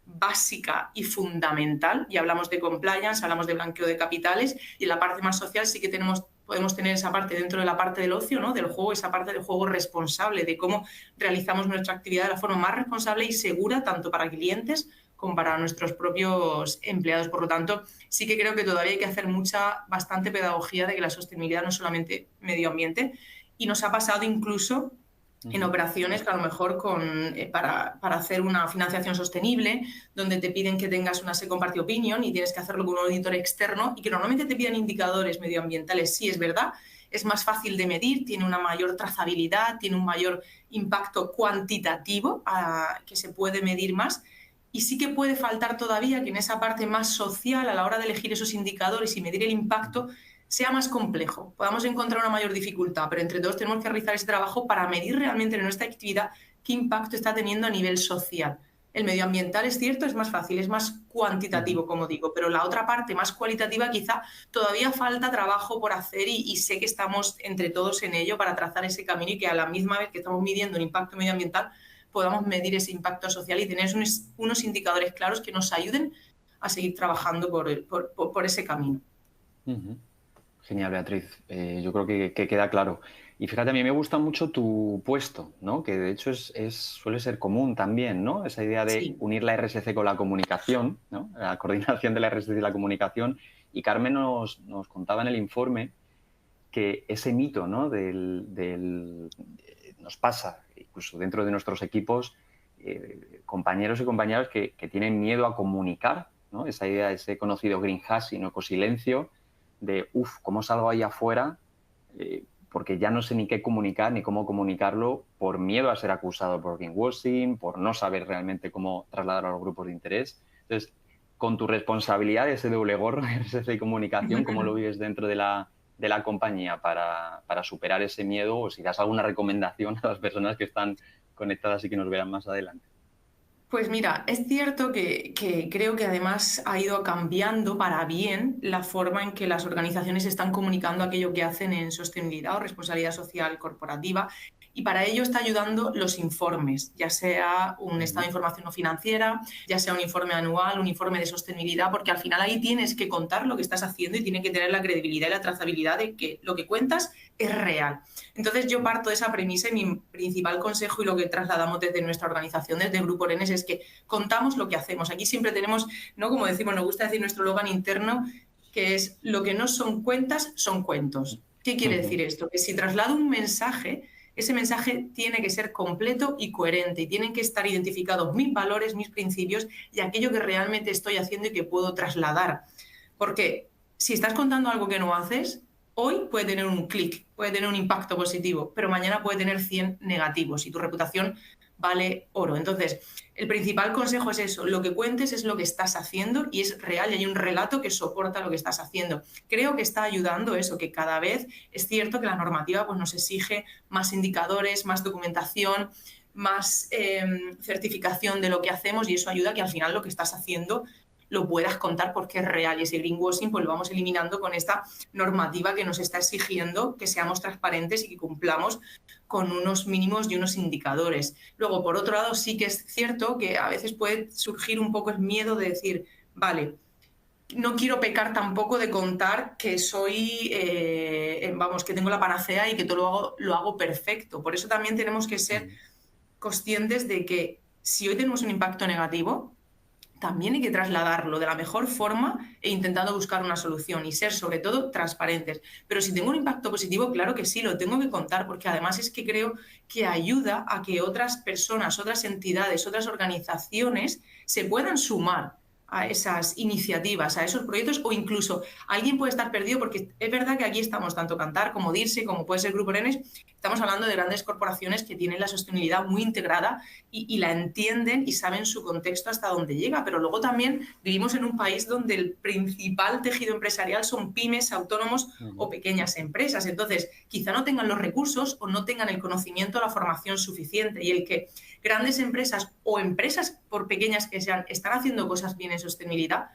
básica y fundamental. Y hablamos de compliance, hablamos de blanqueo de capitales. Y en la parte más social sí que podemos tener esa parte dentro de la parte del ocio, ¿no? Del juego, esa parte del juego responsable, de cómo realizamos nuestra actividad de la forma más responsable y segura, tanto para clientes como para nuestros propios empleados. Por lo tanto, sí que creo que todavía hay que hacer bastante pedagogía de que la sostenibilidad no es solamente medio ambiente y nos ha pasado incluso en operaciones que a lo mejor para hacer una financiación sostenible, donde te piden que tengas una second party opinion y tienes que hacerlo con un auditor externo y que normalmente te piden indicadores medioambientales. Sí, es verdad, es más fácil de medir, tiene una mayor trazabilidad, tiene un mayor impacto cuantitativo que se puede medir más. Y sí que puede faltar todavía que en esa parte más social, a la hora de elegir esos indicadores y medir el impacto, sea más complejo. Podamos encontrar una mayor dificultad, pero entre todos tenemos que realizar ese trabajo para medir realmente en nuestra actividad qué impacto está teniendo a nivel social. El medioambiental, es cierto, es más fácil, es más cuantitativo, como digo, pero la otra parte más cualitativa quizá todavía falta trabajo por hacer y sé que estamos entre todos en ello para trazar ese camino y que a la misma vez que estamos midiendo un impacto medioambiental podamos medir ese impacto social y tener unos indicadores claros que nos ayuden a seguir trabajando por ese camino. Genial, Beatriz. Yo creo que queda claro. Y fíjate, a mí me gusta mucho tu puesto, ¿no? Que de hecho suele ser común también, ¿no? Esa idea de unir la RSC con la comunicación, ¿no? La coordinación de la RSC y la comunicación. Y Carmen nos contaba en el informe que ese mito, ¿no? Nos pasa, incluso dentro de nuestros equipos, compañeros y compañeras que tienen miedo a comunicar, ¿no? Esa idea, ese conocido greenwashing o ecosilencio de, ¿cómo salgo ahí afuera? Porque ya no sé ni qué comunicar ni cómo comunicarlo por miedo a ser acusado por greenwashing, por no saber realmente cómo trasladar a los grupos de interés. Entonces, con tu responsabilidad, ese doble gorro, ese de comunicación, ¿cómo lo vives dentro de la compañía para superar ese miedo? O si das alguna recomendación a las personas que están conectadas y que nos verán más adelante. Pues mira, es cierto que creo que además ha ido cambiando para bien la forma en que las organizaciones están comunicando aquello que hacen en sostenibilidad o responsabilidad social corporativa, y para ello está ayudando los informes, ya sea un estado de información no financiera, ya sea un informe anual, un informe de sostenibilidad, porque al final ahí tienes que contar lo que estás haciendo y tiene que tener la credibilidad y la trazabilidad de que lo que cuentas es real. Entonces yo parto de esa premisa y mi principal consejo y lo que trasladamos desde nuestra organización, desde Grupo Orenes, es que contamos lo que hacemos. Aquí siempre tenemos, ¿no? Como decimos, nos gusta decir nuestro eslogan interno, que es: lo que no son cuentas son cuentos. ¿Qué quiere decir esto? Que si traslado un mensaje, ese mensaje tiene que ser completo y coherente y tienen que estar identificados mis valores, mis principios y aquello que realmente estoy haciendo y que puedo trasladar. Porque si estás contando algo que no haces, hoy puede tener un clic, puede tener un impacto positivo, pero mañana puede tener 100 negativos y tu reputación vale oro. Entonces, el principal consejo es eso: lo que cuentes es lo que estás haciendo y es real y hay un relato que soporta lo que estás haciendo. Creo que está ayudando eso, que cada vez es cierto que la normativa pues, nos exige más indicadores, más documentación, más certificación de lo que hacemos, y eso ayuda a que al final lo que estás haciendo lo puedas contar porque es real, y ese greenwashing pues lo vamos eliminando con esta normativa que nos está exigiendo que seamos transparentes y que cumplamos con unos mínimos y unos indicadores. Luego, por otro lado, sí que es cierto que a veces puede surgir un poco el miedo de decir, vale, no quiero pecar tampoco de contar que soy, que tengo la panacea y que todo lo hago perfecto. Por eso también tenemos que ser conscientes de que si hoy tenemos un impacto negativo, también hay que trasladarlo de la mejor forma e intentando buscar una solución y ser, sobre todo, transparentes. Pero si tengo un impacto positivo, claro que sí, lo tengo que contar, porque además es que creo que ayuda a que otras personas, otras entidades, otras organizaciones se puedan sumar a esas iniciativas, a esos proyectos, o incluso alguien puede estar perdido, porque es verdad que aquí estamos, tanto Kantar como DIRSE, como puede ser Grupo Orenes, estamos hablando de grandes corporaciones que tienen la sostenibilidad muy integrada y la entienden y saben su contexto hasta dónde llega, pero luego también vivimos en un país donde el principal tejido empresarial son pymes, autónomos o pequeñas empresas. Entonces, quizá no tengan los recursos o no tengan el conocimiento o la formación suficiente, y el que grandes empresas o empresas, por pequeñas que sean, están haciendo cosas bien en sostenibilidad,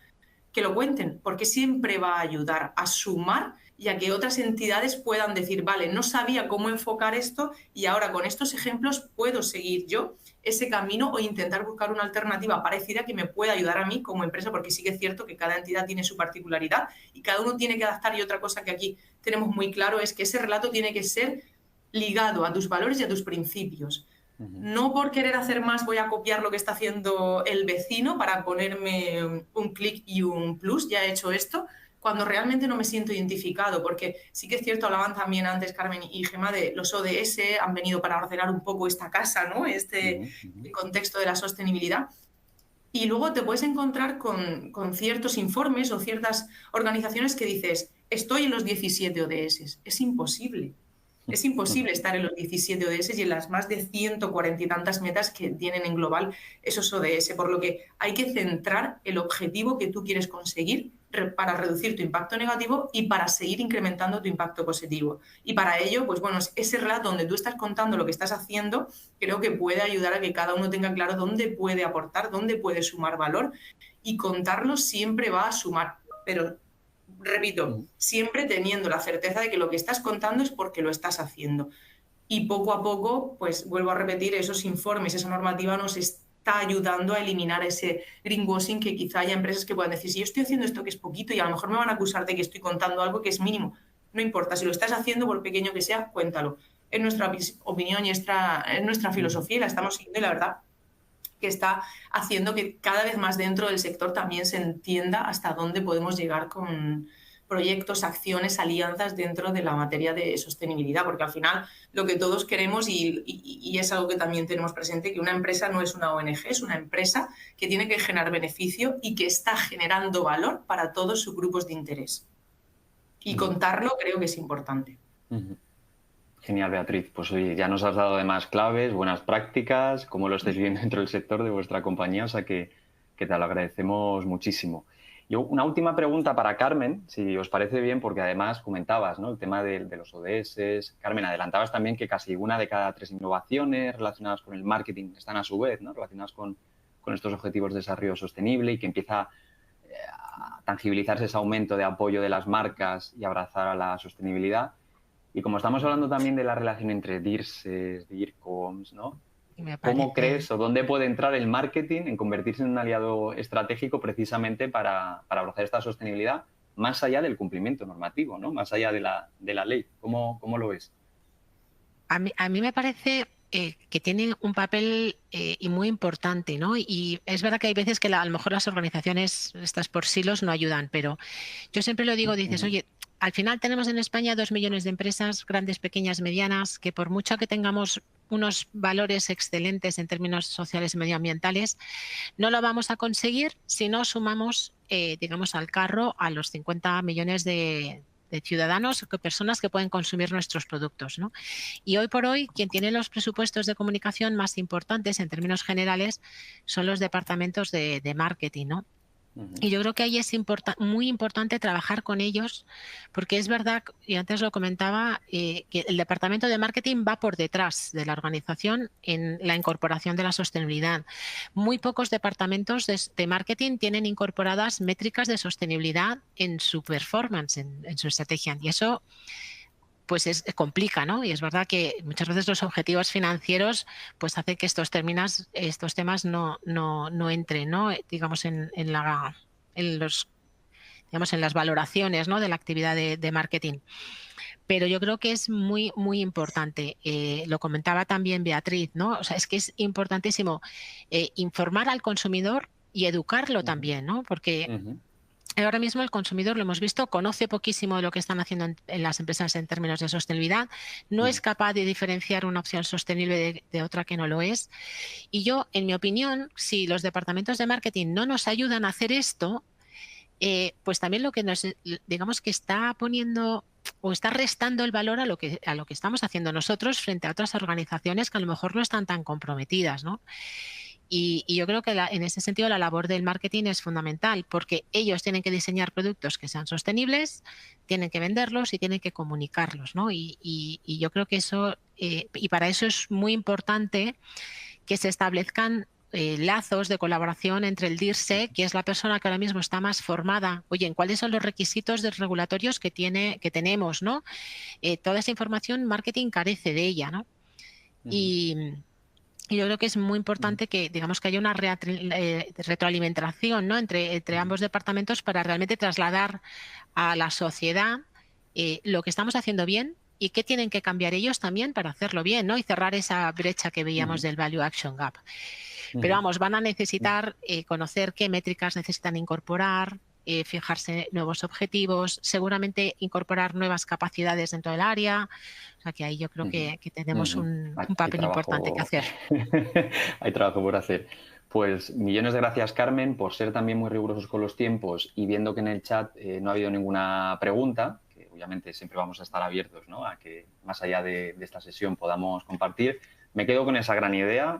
que lo cuenten, porque siempre va a ayudar a sumar y a que otras entidades puedan decir, vale, no sabía cómo enfocar esto y ahora con estos ejemplos puedo seguir yo ese camino o intentar buscar una alternativa parecida que me pueda ayudar a mí como empresa, porque sí que es cierto que cada entidad tiene su particularidad y cada uno tiene que adaptar. Y otra cosa que aquí tenemos muy claro es que ese relato tiene que ser ligado a tus valores y a tus principios. No por querer hacer más voy a copiar lo que está haciendo el vecino para ponerme un clic y un plus, ya he hecho esto, cuando realmente no me siento identificado, porque sí que es cierto, hablaban también antes Carmen y Gemma de los ODS, han venido para ordenar un poco esta casa, ¿no? Este contexto de la sostenibilidad. Y luego te puedes encontrar con ciertos informes o ciertas organizaciones que dices, estoy en los 17 ODS. Es imposible. Es imposible estar en los 17 ODS y en las más de 140 y tantas metas que tienen en global esos ODS, por lo que hay que centrar el objetivo que tú quieres conseguir para reducir tu impacto negativo y para seguir incrementando tu impacto positivo. Y para ello, pues bueno, ese relato donde tú estás contando lo que estás haciendo, creo que puede ayudar a que cada uno tenga claro dónde puede aportar, dónde puede sumar valor, y contarlo siempre va a sumar, pero repito, siempre teniendo la certeza de que lo que estás contando es porque lo estás haciendo. Y poco a poco, pues vuelvo a repetir, esos informes, esa normativa nos está ayudando a eliminar ese greenwashing, que quizá haya empresas que puedan decir, si yo estoy haciendo esto que es poquito y a lo mejor me van a acusar de que estoy contando algo que es mínimo. No importa, si lo estás haciendo, por pequeño que sea, cuéntalo. Es nuestra opinión y es nuestra filosofía y la estamos siguiendo, y la verdad que está haciendo que cada vez más dentro del sector también se entienda hasta dónde podemos llegar con proyectos, acciones, alianzas dentro de la materia de sostenibilidad, porque al final lo que todos queremos, y es algo que también tenemos presente, que una empresa no es una ONG, es una empresa que tiene que generar beneficio y que está generando valor para todos sus grupos de interés. Y contarlo creo que es importante. Genial, Beatriz. Pues oye, ya nos has dado además claves, buenas prácticas, cómo lo estáis viendo dentro del sector de vuestra compañía, o sea que te lo agradecemos muchísimo. Yo, una última pregunta para Carmen, si os parece bien, porque además comentabas, ¿no?, el tema de los ODS. Carmen, adelantabas también que casi una de cada 3 innovaciones relacionadas con el marketing están a su vez, ¿no?, relacionadas con estos objetivos de desarrollo sostenible, y que empieza a tangibilizarse ese aumento de apoyo de las marcas y abrazar a la sostenibilidad. Y como estamos hablando también de la relación entre DIRSES, DIRCOMs, ¿no?, ¿cómo crees o dónde puede entrar el marketing en convertirse en un aliado estratégico precisamente para abrazar esta sostenibilidad más allá del cumplimiento normativo, ¿no?, más allá de la ley? ¿Cómo lo ves? A mí me parece que tiene un papel y muy importante, ¿no? Y es verdad que hay veces que a lo mejor las organizaciones estas por silos no ayudan, pero yo siempre lo digo, dices, oye, al final tenemos en España 2 millones de empresas, grandes, pequeñas, medianas, que por mucho que tengamos unos valores excelentes en términos sociales y medioambientales, no lo vamos a conseguir si no sumamos, digamos, al carro a los 50 millones de ciudadanos, personas que pueden consumir nuestros productos, ¿no? Y hoy por hoy, quien tiene los presupuestos de comunicación más importantes en términos generales son los departamentos de marketing, ¿no? Y yo creo que ahí es muy importante trabajar con ellos, porque es verdad, y antes lo comentaba, que el departamento de marketing va por detrás de la organización en la incorporación de la sostenibilidad. Muy pocos departamentos de marketing tienen incorporadas métricas de sostenibilidad en su performance, en su estrategia. Y eso pues complica, ¿no? Y es verdad que muchas veces los objetivos financieros pues hacen que estos temas no entren, ¿no?, digamos, en las valoraciones, ¿no?, de la actividad de marketing. Pero yo creo que es muy, muy importante. Lo comentaba también Beatriz, ¿no? O sea, es que es importantísimo informar al consumidor y educarlo también, ¿no? Porque ahora mismo el consumidor, lo hemos visto, conoce poquísimo de lo que están haciendo en las empresas en términos de sostenibilidad, no es capaz de diferenciar una opción sostenible de otra que no lo es. Y yo, en mi opinión, si los departamentos de marketing no nos ayudan a hacer esto, pues también lo que digamos que está poniendo o está restando el valor a lo que estamos haciendo nosotros frente a otras organizaciones que a lo mejor no están tan comprometidas, ¿no? Y yo creo que en ese sentido la labor del marketing es fundamental, porque ellos tienen que diseñar productos que sean sostenibles, tienen que venderlos y tienen que comunicarlos, ¿no? Y yo creo que eso, y para eso es muy importante que se establezcan lazos de colaboración entre el DIRSE, que es la persona que ahora mismo está más formada, oye, en cuáles son los requisitos regulatorios que tenemos, ¿no? Toda esa información marketing carece de ella, ¿no? Y yo creo que es muy importante que, digamos, que haya una retroalimentación, ¿no?, entre ambos departamentos para realmente trasladar a la sociedad lo que estamos haciendo bien y qué tienen que cambiar ellos también para hacerlo bien, ¿no?, y cerrar esa brecha que veíamos del Value Action Gap. Pero vamos, van a necesitar conocer qué métricas necesitan incorporar, fijarse nuevos objetivos, seguramente incorporar nuevas capacidades dentro del área. O sea que ahí yo creo que tenemos un papel importante que hacer. Hay trabajo por hacer. Pues millones de gracias, Carmen, por ser también muy rigurosos con los tiempos, y viendo que en el chat no ha habido ninguna pregunta, que obviamente siempre vamos a estar abiertos, ¿no?, a que más allá de esta sesión podamos compartir. Me quedo con esa gran idea.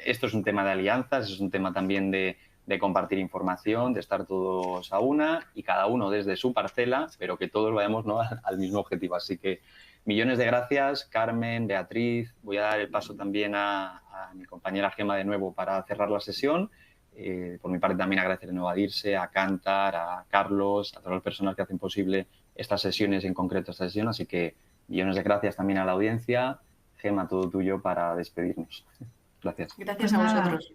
Esto es un tema de alianzas, es un tema también de compartir información, de estar todos a una y cada uno desde su parcela, pero que todos vayamos, ¿no?, al mismo objetivo. Así que millones de gracias, Carmen, Beatriz. Voy a dar el paso también a mi compañera Gema de nuevo para cerrar la sesión. Por mi parte también agradecer de nuevo a Dirce, a Cantar, a Carlos, a todas las personas que hacen posible estas sesiones, en concreto esta sesión. Así que millones de gracias también a la audiencia. Gema, todo tuyo para despedirnos. Gracias. Gracias a vosotros.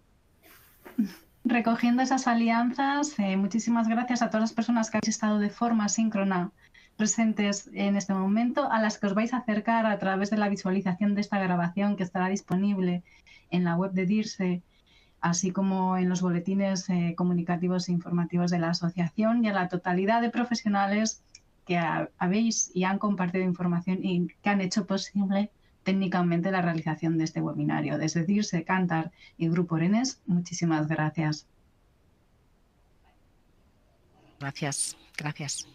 Recogiendo esas alianzas, muchísimas gracias a todas las personas que habéis estado de forma síncrona presentes en este momento, a las que os vais a acercar a través de la visualización de esta grabación que estará disponible en la web de DIRSE, así como en los boletines comunicativos e informativos de la asociación, y a la totalidad de profesionales que habéis y han compartido información y que han hecho posible técnicamente la realización de este webinario. Desde DIRSE, Cantar y Grupo Orenes, muchísimas gracias. Gracias.